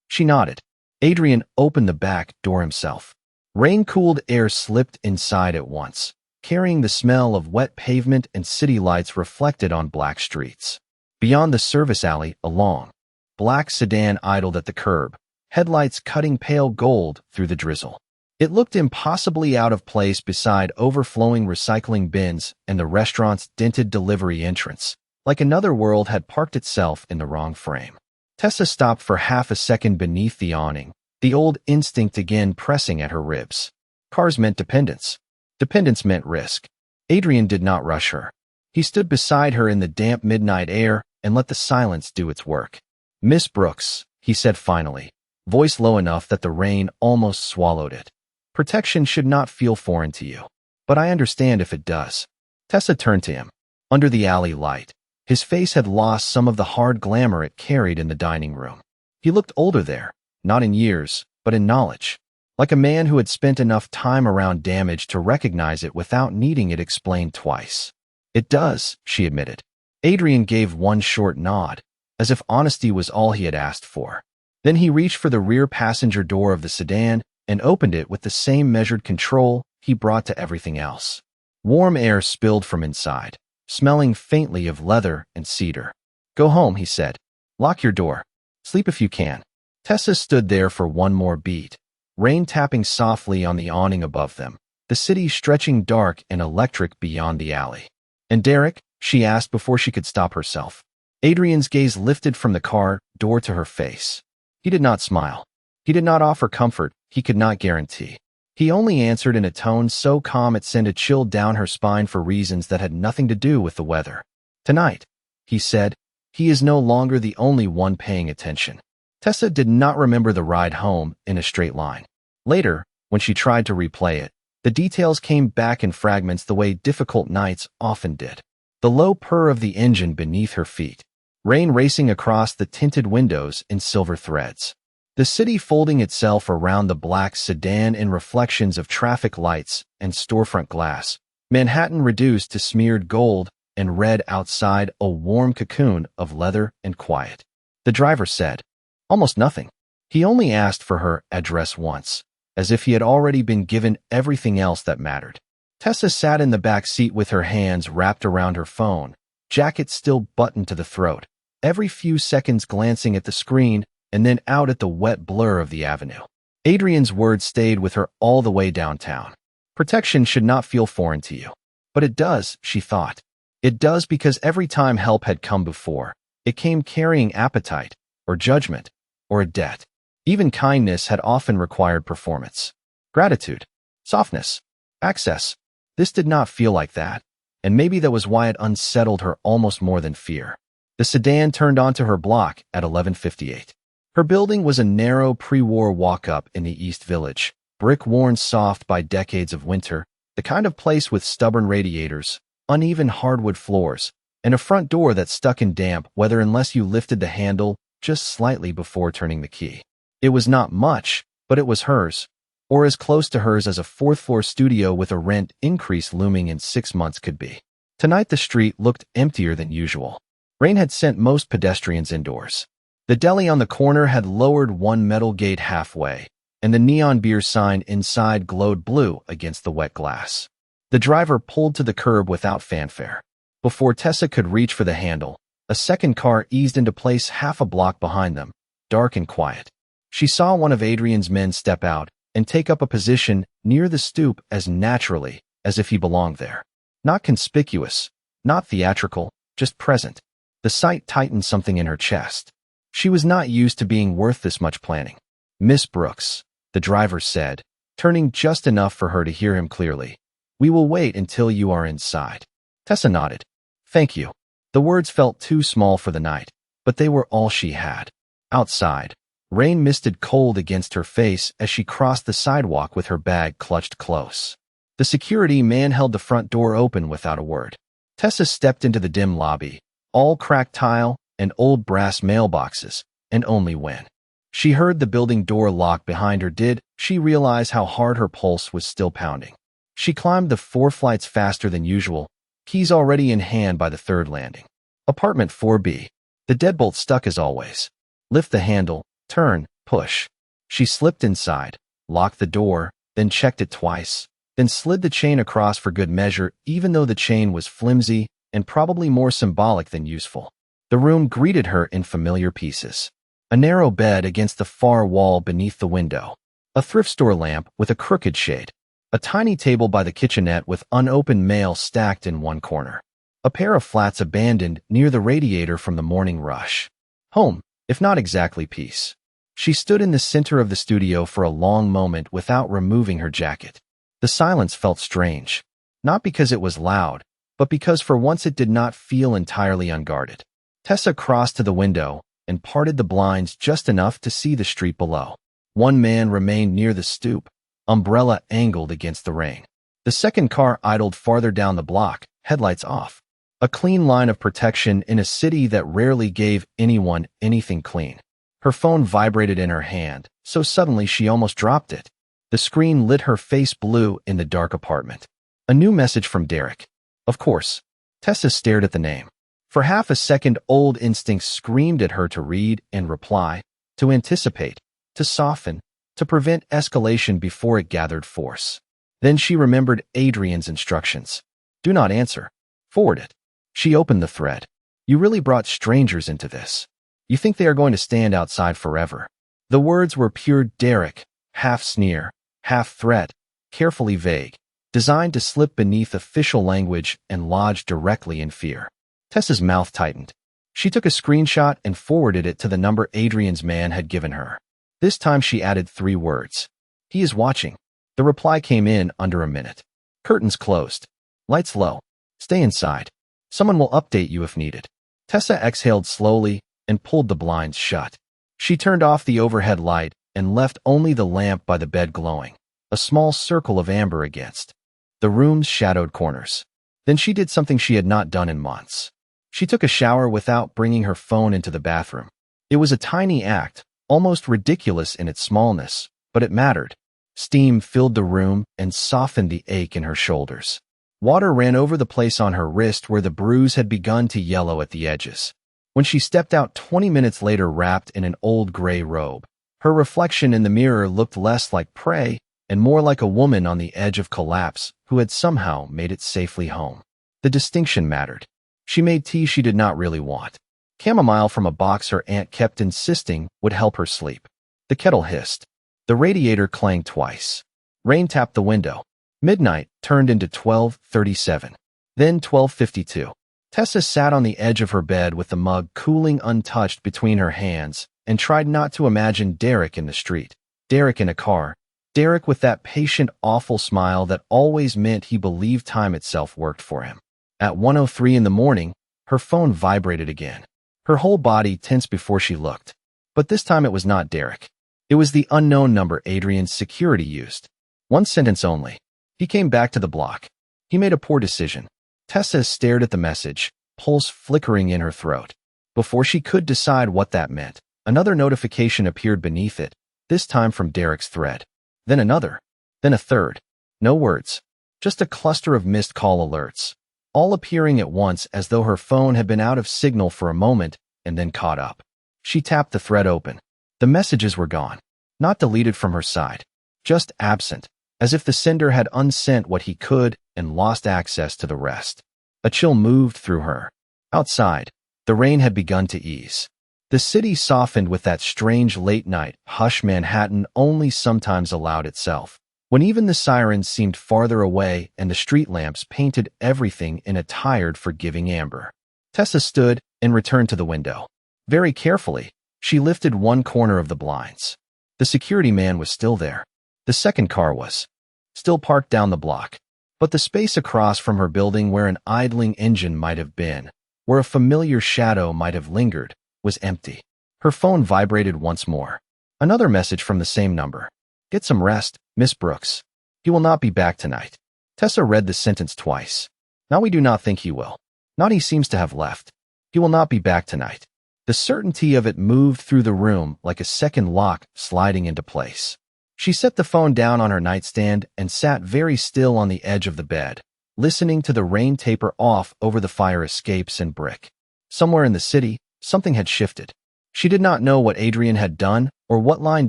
She nodded. Adrian opened the back door himself. Rain-cooled air slipped inside at once, carrying the smell of wet pavement and city lights reflected on black streets. Beyond the service alley, a long, black sedan idled at the curb, headlights cutting pale gold through the drizzle. It looked impossibly out of place beside overflowing recycling bins and the restaurant's dented delivery entrance, like another world had parked itself in the wrong frame. Tessa stopped for half a second beneath the awning, the old instinct again pressing at her ribs. Cars meant dependence. Dependence meant risk. Adrian did not rush her. He stood beside her in the damp midnight air and let the silence do its work. "Miss Brooks," he said finally, voice low enough that the rain almost swallowed it. "Protection should not feel foreign to you, but I understand if it does." Tessa turned to him. Under the alley light, his face had lost some of the hard glamour it carried in the dining room. He looked older there, not in years, but in knowledge, like a man who had spent enough time around damage to recognize it without needing it explained twice. "It does," she admitted. Adrian gave one short nod, as if honesty was all he had asked for. Then he reached for the rear passenger door of the sedan and opened it with the same measured control he brought to everything else. Warm air spilled from inside, smelling faintly of leather and cedar. "Go home," he said. "Lock your door. Sleep if you can." Tessa stood there for one more beat, rain tapping softly on the awning above them, the city stretching dark and electric beyond the alley. "And Derek?" she asked before she could stop herself. Adrian's gaze lifted from the car door to her face. He did not smile. He did not offer comfort. He could not guarantee. He only answered in a tone so calm it sent a chill down her spine for reasons that had nothing to do with the weather. "Tonight," he said, "he is no longer the only one paying attention." Tessa did not remember the ride home in a straight line. Later, when she tried to replay it, the details came back in fragments the way difficult nights often did. The low purr of the engine beneath her feet, rain racing across the tinted windows in silver threads. The city folding itself around the black sedan in reflections of traffic lights and storefront glass. Manhattan reduced to smeared gold and red outside, a warm cocoon of leather and quiet. The driver said, almost nothing. He only asked for her address once, as if he had already been given everything else that mattered. Tessa sat in the back seat with her hands wrapped around her phone, jacket still buttoned to the throat, every few seconds glancing at the screen and then out at the wet blur of the avenue. Adrian's words stayed with her all the way downtown. Protection should not feel foreign to you. But it does, she thought. It does because every time help had come before, it came carrying appetite, or judgment, or a debt. Even kindness had often required performance. Gratitude, softness, access. This did not feel like that, and maybe that was why it unsettled her almost more than fear. The sedan turned onto her block at 11:58. Her building was a narrow pre-war walk-up in the East Village, brick worn soft by decades of winter, the kind of place with stubborn radiators, uneven hardwood floors, and a front door that stuck in damp weather unless you lifted the handle just slightly before turning the key. It was not much, but it was hers, or as close to hers as a fourth-floor studio with a rent increase looming in 6 months could be. Tonight the street looked emptier than usual. Rain had sent most pedestrians indoors. The deli on the corner had lowered one metal gate halfway, and the neon beer sign inside glowed blue against the wet glass. The driver pulled to the curb without fanfare. Before Tessa could reach for the handle, a second car eased into place half a block behind them, dark and quiet. She saw one of Adrian's men step out and take up a position near the stoop as naturally as if he belonged there. Not conspicuous, not theatrical, just present. The sight tightened something in her chest. She was not used to being worth this much planning. "Miss Brooks," the driver said, turning just enough for her to hear him clearly. "We will wait until you are inside." Tessa nodded. "Thank you." The words felt too small for the night, but they were all she had. Outside, rain misted cold against her face as she crossed the sidewalk with her bag clutched close. The security man held the front door open without a word. Tessa stepped into the dim lobby, all cracked tile and old brass mailboxes, and only when she heard the building door lock behind her did she realize how hard her pulse was still pounding. She climbed the 4 flights faster than usual, keys already in hand by the 3rd landing. Apartment 4B. The deadbolt stuck as always. Lift the handle, turn, push. She slipped inside, locked the door, then checked it twice, then slid the chain across for good measure even though the chain was flimsy and probably more symbolic than useful. The room greeted her in familiar pieces. A narrow bed against the far wall beneath the window. A thrift store lamp with a crooked shade. A tiny table by the kitchenette with unopened mail stacked in one corner. A pair of flats abandoned near the radiator from the morning rush. Home, if not exactly peace. She stood in the center of the studio for a long moment without removing her jacket. The silence felt strange, not because it was loud, but because for once it did not feel entirely unguarded. Tessa crossed to the window and parted the blinds just enough to see the street below. One man remained near the stoop, umbrella angled against the rain. The second car idled farther down the block, headlights off. A clean line of protection in a city that rarely gave anyone anything clean. Her phone vibrated in her hand, so suddenly she almost dropped it. The screen lit her face blue in the dark apartment. A new message from Derek. Of course. Tessa stared at the name. For half a second, old instincts screamed at her to read and reply, to anticipate, to soften, to prevent escalation before it gathered force. Then she remembered Adrian's instructions. Do not answer. Forward it. She opened the thread. You really brought strangers into this. You think they are going to stand outside forever. The words were pure Derek, half sneer, half threat, carefully vague, designed to slip beneath official language and lodge directly in fear. Tessa's mouth tightened. She took a screenshot and forwarded it to the number Adrian's man had given her. This time she added 3 words. He is watching. The reply came in under a minute. Curtains closed. Lights low. Stay inside. Someone will update you if needed. Tessa exhaled slowly and pulled the blinds shut. She turned off the overhead light and left only the lamp by the bed glowing, a small circle of amber against the room's shadowed corners. Then she did something she had not done in months. She took a shower without bringing her phone into the bathroom. It was a tiny act, almost ridiculous in its smallness, but it mattered. Steam filled the room and softened the ache in her shoulders. Water ran over the place on her wrist where the bruise had begun to yellow at the edges. When she stepped out 20 minutes later wrapped in an old gray robe, her reflection in the mirror looked less like prey and more like a woman on the edge of collapse who had somehow made it safely home. The distinction mattered. She made tea she did not really want. Chamomile from a box her aunt kept insisting would help her sleep. The kettle hissed. The radiator clanged twice. Rain tapped the window. Midnight turned into 12:37. Then 12:52. Tessa sat on the edge of her bed with the mug cooling untouched between her hands and tried not to imagine Derek in the street. Derek in a car. Derek with that patient, awful smile that always meant he believed time itself worked for him. At 1:03 in the morning, her phone vibrated again. Her whole body tensed before she looked. But this time it was not Derek. It was the unknown number Adrian's security used. One sentence only. He came back to the block. He made a poor decision. Tessa stared at the message, pulse flickering in her throat. Before she could decide what that meant, another notification appeared beneath it, this time from Derek's thread. Then another. Then a third. No words. Just a cluster of missed call alerts, all appearing at once as though her phone had been out of signal for a moment and then caught up. She tapped the thread open. The messages were gone. Not deleted from her side. Just absent, as if the sender had unsent what he could and lost access to the rest. A chill moved through her. Outside, the rain had begun to ease. The city softened with that strange late-night hush Manhattan only sometimes allowed itself, when even the sirens seemed farther away and the street lamps painted everything in a tired, forgiving amber. Tessa stood and returned to the window. Very carefully, she lifted one corner of the blinds. The security man was still there. The second car was still parked down the block. But the space across from her building where an idling engine might have been, where a familiar shadow might have lingered, was empty. Her phone vibrated once more. Another message from the same number. Get some rest, Miss Brooks. He will not be back tonight. Tessa read the sentence twice. Now we do not think he will. Not he seems to have left. He will not be back tonight. The certainty of it moved through the room like a second lock sliding into place. She set the phone down on her nightstand and sat very still on the edge of the bed, listening to the rain taper off over the fire escapes and brick. Somewhere in the city, something had shifted. She did not know what Adrian had done or what line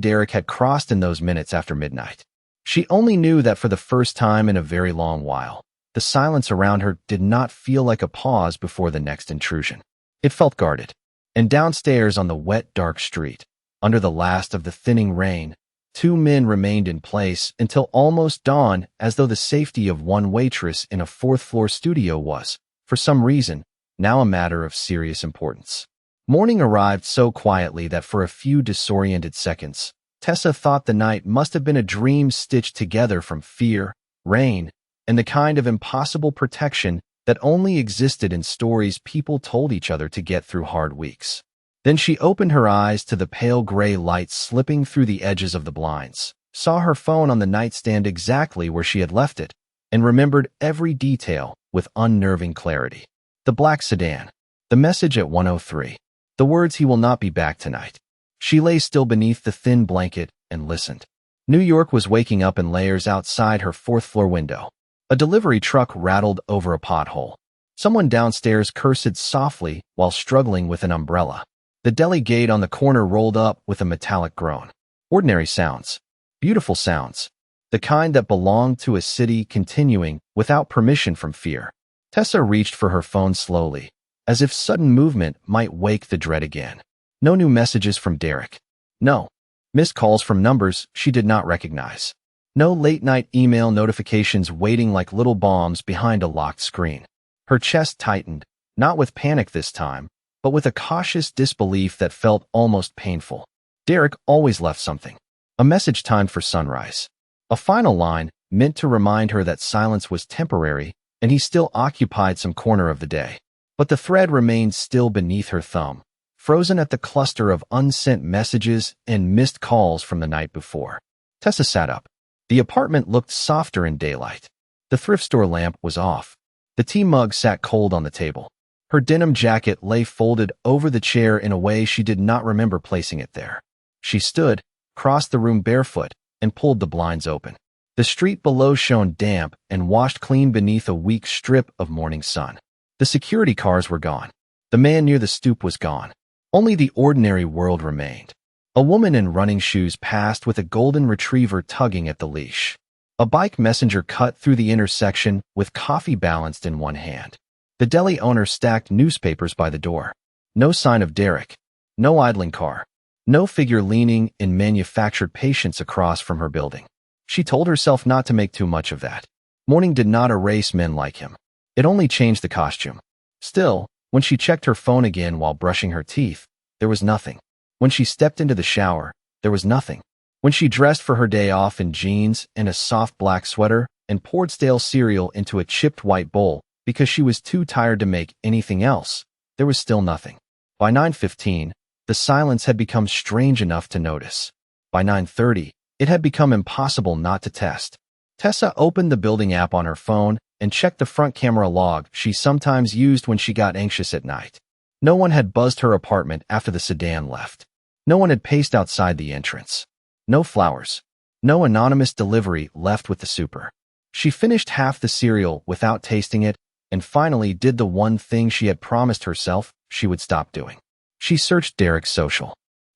Derek had crossed in those minutes after midnight. She only knew that for the first time in a very long while, the silence around her did not feel like a pause before the next intrusion. It felt guarded. And downstairs on the wet, dark street, under the last of the thinning rain, two men remained in place until almost dawn, as though the safety of one waitress in a fourth-floor studio was, for some reason, now a matter of serious importance. Morning arrived so quietly that for a few disoriented seconds, Tessa thought the night must have been a dream stitched together from fear, rain, and the kind of impossible protection that only existed in stories people told each other to get through hard weeks. Then she opened her eyes to the pale gray light slipping through the edges of the blinds, saw her phone on the nightstand exactly where she had left it, and remembered every detail with unnerving clarity. The black sedan, the message at 1:03, the words he will not be back tonight. She lay still beneath the thin blanket and listened. New York was waking up in layers outside her fourth-floor window. A delivery truck rattled over a pothole. Someone downstairs cursed softly while struggling with an umbrella. The deli gate on the corner rolled up with a metallic groan. Ordinary sounds. Beautiful sounds. The kind that belonged to a city continuing without permission from fear. Tessa reached for her phone slowly, as if sudden movement might wake the dread again. No new messages from Derek. No. Missed calls from numbers she did not recognize. No late-night email notifications waiting like little bombs behind a locked screen. Her chest tightened, not with panic this time, but with a cautious disbelief that felt almost painful. Derek always left something. A message timed for sunrise. A final line meant to remind her that silence was temporary and he still occupied some corner of the day. But the thread remained still beneath her thumb, frozen at the cluster of unsent messages and missed calls from the night before. Tessa sat up. The apartment looked softer in daylight. The thrift store lamp was off. The tea mug sat cold on the table. Her denim jacket lay folded over the chair in a way she did not remember placing it there. She stood, crossed the room barefoot, and pulled the blinds open. The street below shone damp and washed clean beneath a weak strip of morning sun. The security cars were gone. The man near the stoop was gone. Only the ordinary world remained. A woman in running shoes passed with a golden retriever tugging at the leash. A bike messenger cut through the intersection with coffee balanced in one hand. The deli owner stacked newspapers by the door. No sign of Derek. No idling car. No figure leaning in manufactured patience across from her building. She told herself not to make too much of that. Morning did not erase men like him. It only changed the costume. Still, when she checked her phone again while brushing her teeth, there was nothing. When she stepped into the shower, there was nothing. When she dressed for her day off in jeans and a soft black sweater and poured stale cereal into a chipped white bowl because she was too tired to make anything else, there was still nothing. By 9:15, the silence had become strange enough to notice. By 9:30, it had become impossible not to test. Tessa opened the building app on her phone and checked the front camera log she sometimes used when she got anxious at night. No one had buzzed her apartment after the sedan left. No one had paced outside the entrance. No flowers. No anonymous delivery left with the super. She finished half the cereal without tasting it, and finally did the one thing she had promised herself she would stop doing. She searched Derek's social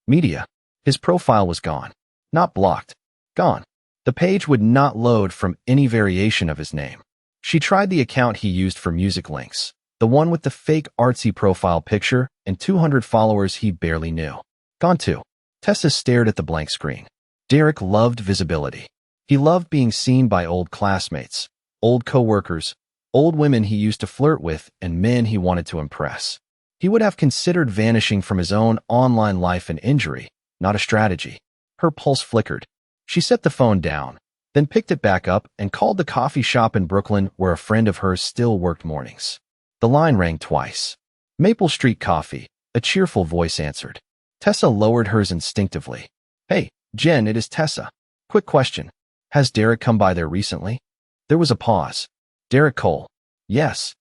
media. His profile was gone. Not blocked. Gone. The page would not load from any variation of his name. She tried the account he used for music links, the one with the fake artsy profile picture and 200 followers he barely knew. Gone too. Tessa stared at the blank screen. Derek loved visibility. He loved being seen by old classmates, old co-workers, old women he used to flirt with, and men he wanted to impress. He would have considered vanishing from his own online life an injury, not a strategy. Her pulse flickered. She set the phone down, then picked it back up and called the coffee shop in Brooklyn where a friend of hers still worked mornings. The line rang twice. Maple Street Coffee, a cheerful voice answered. Tessa lowered hers instinctively. Hey, Jen, it is Tessa. Quick question. Has Derek come by there recently? There was a pause. Derek Cole. Yes.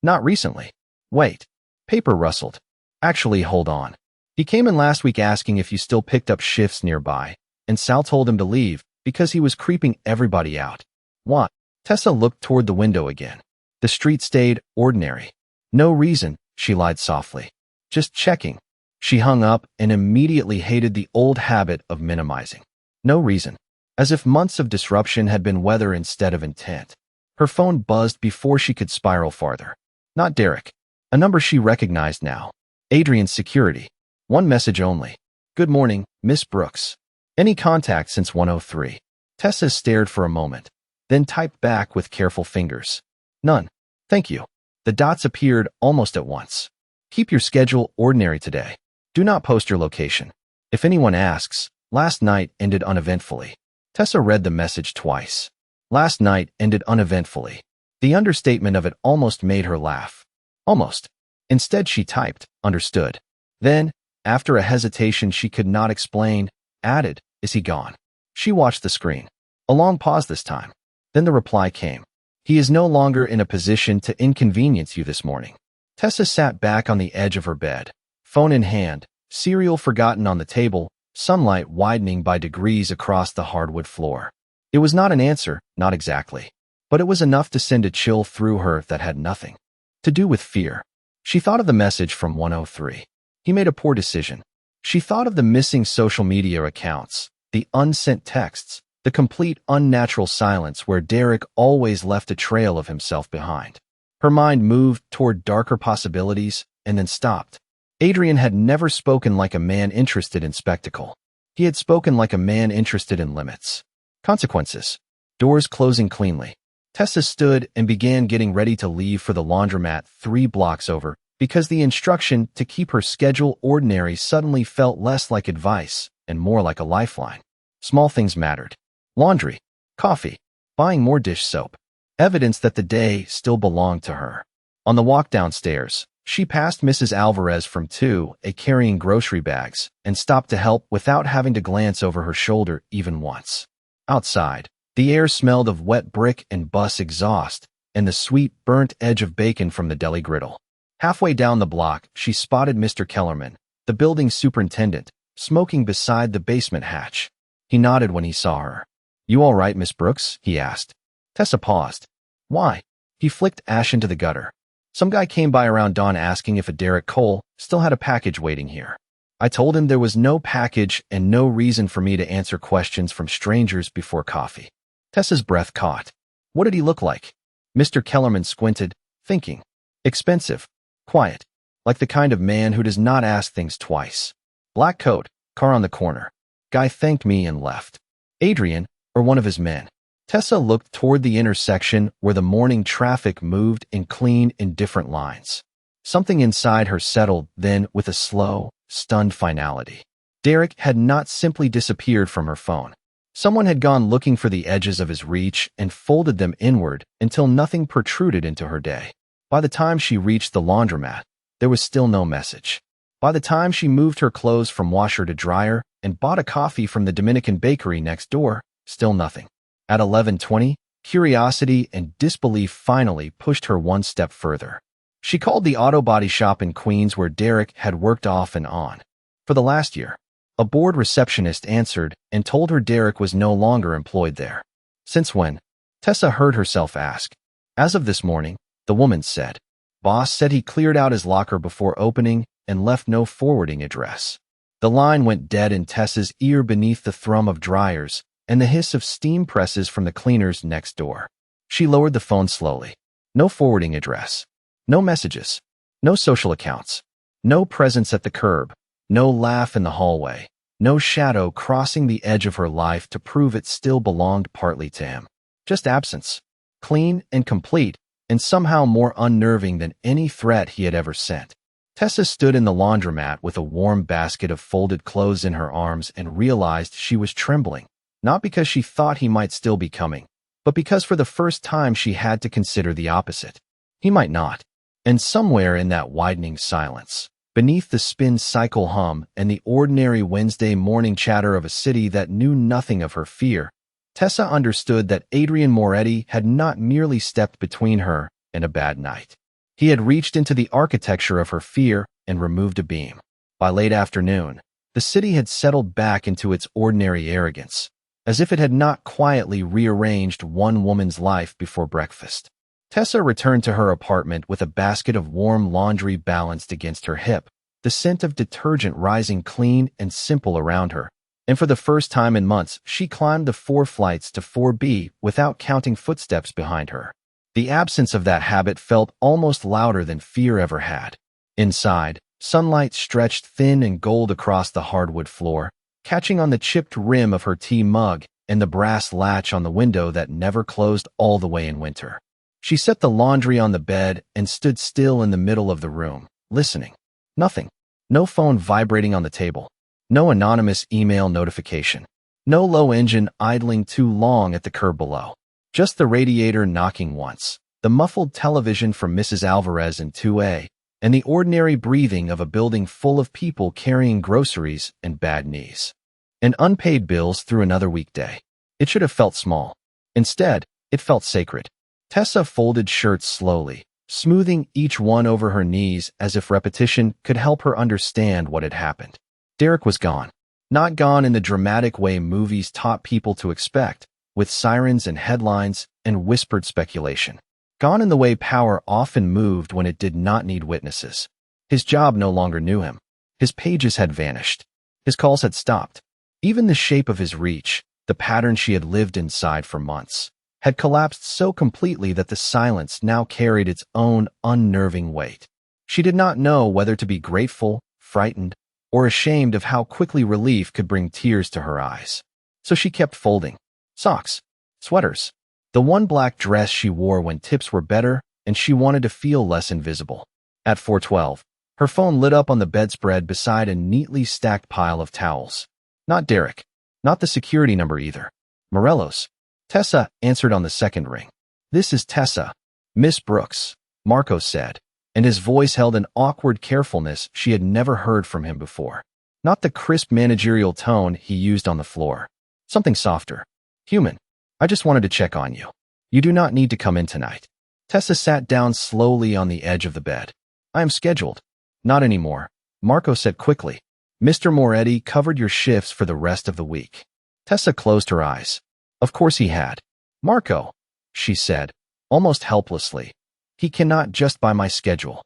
Not recently. Wait. Paper rustled. Actually, hold on. He came in last week asking if you still picked up shifts nearby, and Sal told him to leave because he was creeping everybody out. What? Tessa looked toward the window again. The street stayed ordinary. No reason, she lied softly. Just checking. She hung up and immediately hated the old habit of minimizing. No reason. As if months of disruption had been weather instead of intent. Her phone buzzed before she could spiral farther. Not Derek. A number she recognized now. Adrian's security. One message only. Good morning, Miss Brooks. Any contact since 103? Tessa stared for a moment, then typed back with careful fingers. None. Thank you. The dots appeared almost at once. Keep your schedule ordinary today. Do not post your location. If anyone asks, last night ended uneventfully. Tessa read the message twice. Last night ended uneventfully. The understatement of it almost made her laugh. Almost. Instead, she typed, understood. Then, after a hesitation she could not explain, added, is he gone? She watched the screen. A long pause this time. Then the reply came. He is no longer in a position to inconvenience you this morning. Tessa sat back on the edge of her bed, phone in hand, cereal forgotten on the table, sunlight widening by degrees across the hardwood floor. It was not an answer, not exactly. But it was enough to send a chill through her that had nothing to do with fear. She thought of the message from 103. He made a poor decision. She thought of the missing social media accounts, the unsent texts, the complete unnatural silence where Derek always left a trail of himself behind. Her mind moved toward darker possibilities and then stopped. Adrian had never spoken like a man interested in spectacle. He had spoken like a man interested in limits. Consequences. Doors closing cleanly. Tessa stood and began getting ready to leave for the laundromat 3 blocks over because the instruction to keep her schedule ordinary suddenly felt less like advice and more like a lifeline. Small things mattered. Laundry, coffee, buying more dish soap. Evidence that the day still belonged to her. On the walk downstairs, she passed Mrs. Alvarez from 2A carrying grocery bags and stopped to help without having to glance over her shoulder even once. Outside, the air smelled of wet brick and bus exhaust and the sweet, burnt edge of bacon from the deli griddle. Halfway down the block, she spotted Mr. Kellerman, the building superintendent, smoking beside the basement hatch. He nodded when he saw her. You all right, Miss Brooks? He asked. Tessa paused. Why? He flicked ash into the gutter. Some guy came by around dawn asking if a Derek Cole still had a package waiting here. I told him there was no package and no reason for me to answer questions from strangers before coffee. Tessa's breath caught. What did he look like? Mr. Kellerman squinted, thinking. Expensive. Quiet. Like the kind of man who does not ask things twice. Black coat, car on the corner. Guy thanked me and left. Adrian, or one of his men. Tessa looked toward the intersection where the morning traffic moved in clean, indifferent lines. Something inside her settled then with a slow, stunned finality. Derek had not simply disappeared from her phone. Someone had gone looking for the edges of his reach and folded them inward until nothing protruded into her day. By the time she reached the laundromat, there was still no message. By the time she moved her clothes from washer to dryer and bought a coffee from the Dominican bakery next door, still nothing. At 11:20, Curiosity and disbelief finally pushed her one step further. She called the auto body shop in Queens where Derek had worked off and on for the last year. A bored receptionist answered and told her Derek was no longer employed there. Since when? Tessa heard herself ask. As of this morning, the woman said. Boss said he cleared out his locker before opening and left no forwarding address. The line went dead in Tessa's ear beneath the thrum of dryers and the hiss of steam presses from the cleaners next door. She lowered the phone slowly. No forwarding address. No messages. No social accounts. No presence at the curb. No laugh in the hallway. No shadow crossing the edge of her life to prove it still belonged partly to him. Just absence. Clean and complete, and somehow more unnerving than any threat he had ever sent. Tessa stood in the laundromat with a warm basket of folded clothes in her arms and realized she was trembling. Not because she thought he might still be coming, but because for the first time she had to consider the opposite. He might not. And somewhere in that widening silence, beneath the spin cycle hum and the ordinary Wednesday morning chatter of a city that knew nothing of her fear, Tessa understood that Adrian Moretti had not merely stepped between her and a bad night. He had reached into the architecture of her fear and removed a beam. By late afternoon, the city had settled back into its ordinary arrogance, as if it had not quietly rearranged one woman's life before breakfast. Tessa returned to her apartment with a basket of warm laundry balanced against her hip, the scent of detergent rising clean and simple around her. And for the first time in months, she climbed the 4 flights to 4B without counting footsteps behind her. The absence of that habit felt almost louder than fear ever had. Inside, sunlight stretched thin and gold across the hardwood floor, catching on the chipped rim of her tea mug and the brass latch on the window that never closed all the way in winter. She set the laundry on the bed and stood still in the middle of the room, listening. Nothing. No phone vibrating on the table. No anonymous email notification. No low engine idling too long at the curb below. Just the radiator knocking once, the muffled television from Mrs. Alvarez in 2A, and the ordinary breathing of a building full of people carrying groceries and bad knees. And unpaid bills through another weekday. It should have felt small. Instead, it felt sacred. Tessa folded shirts slowly, smoothing each one over her knees as if repetition could help her understand what had happened. Derek was gone. Not gone in the dramatic way movies taught people to expect, with sirens and headlines and whispered speculation. Gone in the way power often moved when it did not need witnesses. His job no longer knew him. His pages had vanished. His calls had stopped. Even the shape of his reach, the pattern she had lived inside for months, had collapsed so completely that the silence now carried its own unnerving weight. She did not know whether to be grateful, frightened, or ashamed of how quickly relief could bring tears to her eyes. So she kept folding. Socks. Sweaters. The one black dress she wore when tips were better and she wanted to feel less invisible. At 4:12, her phone lit up on the bedspread beside a neatly stacked pile of towels. Not Derek. Not the security number either. Morello's. Tessa answered on the second ring. "This is Tessa. Miss Brooks," Marco said, and his voice held an awkward carefulness she had never heard from him before. Not the crisp managerial tone he used on the floor. Something softer. "Human. I just wanted to check on you. You do not need to come in tonight." Tessa sat down slowly on the edge of the bed. "I am scheduled." "Not anymore," Marco said quickly. "Mr. Moretti covered your shifts for the rest of the week." Tessa closed her eyes. Of course he had. "Marco," she said, almost helplessly, "he cannot just by my schedule."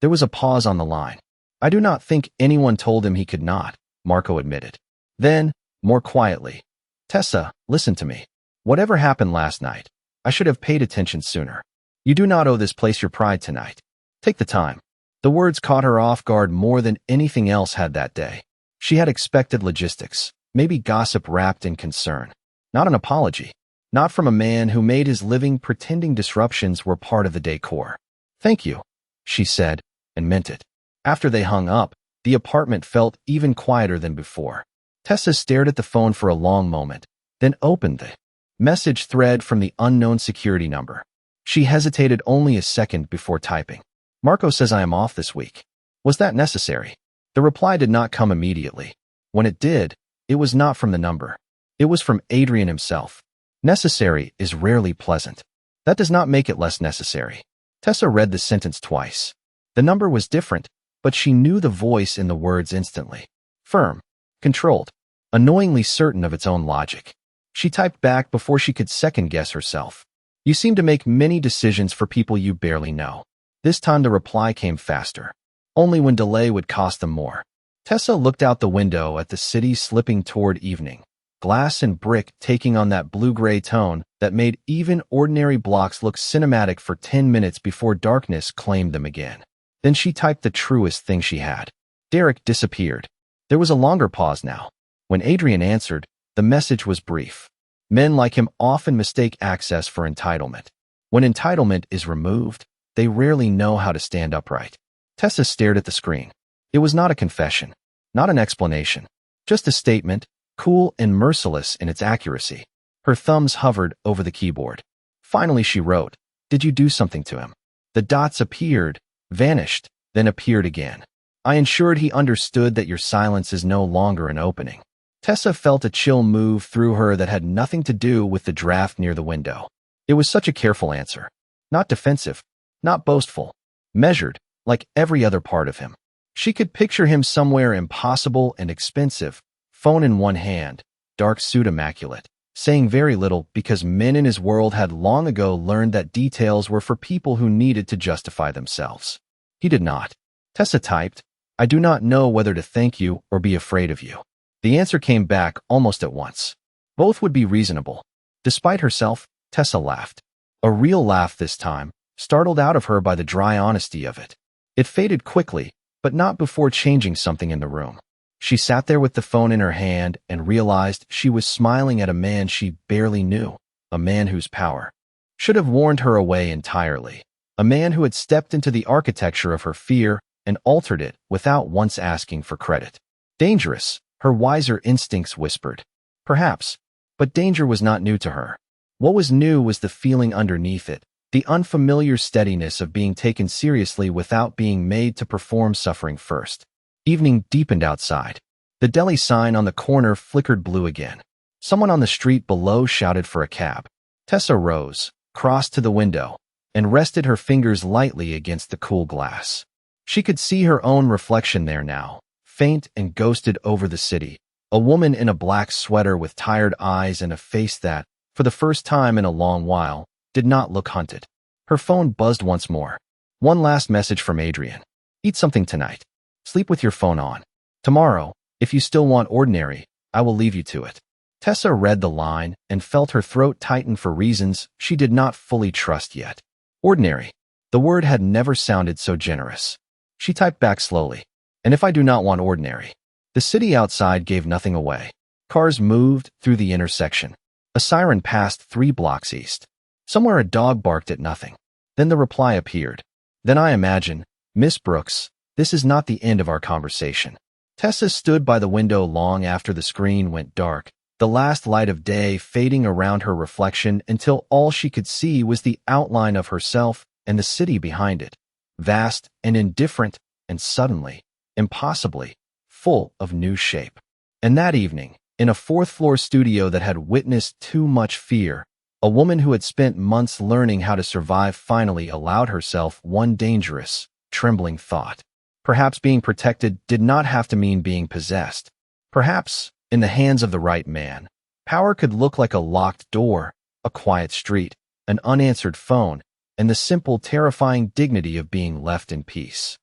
There was a pause on the line. "I do not think anyone told him he could not," Marco admitted. Then, more quietly, "Tessa, listen to me. Whatever happened last night, I should have paid attention sooner. You do not owe this place your pride tonight. Take the time." The words caught her off guard more than anything else had that day. She had expected logistics, maybe gossip wrapped in concern. Not an apology. Not from a man who made his living pretending disruptions were part of the decor. "Thank you," she said, and meant it. After they hung up, the apartment felt even quieter than before. Tessa stared at the phone for a long moment, then opened the message thread from the unknown security number. She hesitated only a second before typing. "Marco says I am off this week." Was that necessary? The reply did not come immediately. When it did, it was not from the number. It was from Adrian himself. Necessary is rarely pleasant. That does not make it less necessary. Tessa read the sentence twice. The number was different, but she knew the voice in the words instantly. Firm. Controlled. Annoyingly certain of its own logic. She typed back before she could second-guess herself. You seem to make many decisions for people you barely know. This time the reply came faster. Only when delay would cost them more. Tessa looked out the window at the city slipping toward evening. Glass and brick taking on that blue-gray tone that made even ordinary blocks look cinematic for 10 minutes before darkness claimed them again. Then she typed the truest thing she had. Derek disappeared. There was a longer pause now. When Adrian answered, the message was brief. Men like him often mistake access for entitlement. When entitlement is removed, they rarely know how to stand upright. Tessa stared at the screen. It was not a confession, not an explanation, just a statement, cool and merciless in its accuracy. Her thumbs hovered over the keyboard. Finally she wrote, "Did you do something to him?" The dots appeared, vanished, then appeared again. I ensured he understood that your silence is no longer an opening. Tessa felt a chill move through her that had nothing to do with the draft near the window. It was such a careful answer. Not defensive, not boastful. Measured, like every other part of him. She could picture him somewhere impossible and expensive, phone in one hand, dark suit immaculate, saying very little because men in his world had long ago learned that details were for people who needed to justify themselves. He did not. Tessa typed, "I do not know whether to thank you or be afraid of you." The answer came back almost at once. Both would be reasonable. Despite herself, Tessa laughed. A real laugh this time, startled out of her by the dry honesty of it. It faded quickly, but not before changing something in the room. She sat there with the phone in her hand and realized she was smiling at a man she barely knew, a man whose power should have warned her away entirely, a man who had stepped into the architecture of her fear and altered it without once asking for credit. Dangerous, her wiser instincts whispered. Perhaps, but danger was not new to her. What was new was the feeling underneath it, the unfamiliar steadiness of being taken seriously without being made to perform suffering first. Evening deepened outside. The deli sign on the corner flickered blue again. Someone on the street below shouted for a cab. Tessa rose, crossed to the window, and rested her fingers lightly against the cool glass. She could see her own reflection there now, faint and ghosted over the city, a woman in a black sweater with tired eyes and a face that, for the first time in a long while, did not look hunted. Her phone buzzed once more. One last message from Adrian. Eat something tonight. Sleep with your phone on. Tomorrow, if you still want ordinary, I will leave you to it. Tessa read the line and felt her throat tighten for reasons she did not fully trust yet. Ordinary. The word had never sounded so generous. She typed back slowly. And if I do not want ordinary? The city outside gave nothing away. Cars moved through the intersection. A siren passed 3 blocks east. Somewhere a dog barked at nothing. Then the reply appeared. Then I imagine, Miss Brooks, this is not the end of our conversation. Tessa stood by the window long after the screen went dark, the last light of day fading around her reflection until all she could see was the outline of herself and the city behind it, vast and indifferent and suddenly, impossibly, full of new shape. And that evening, in a 4th-floor studio that had witnessed too much fear, a woman who had spent months learning how to survive finally allowed herself one dangerous, trembling thought. Perhaps being protected did not have to mean being possessed. Perhaps, in the hands of the right man, power could look like a locked door, a quiet street, an unanswered phone, and the simple, terrifying dignity of being left in peace.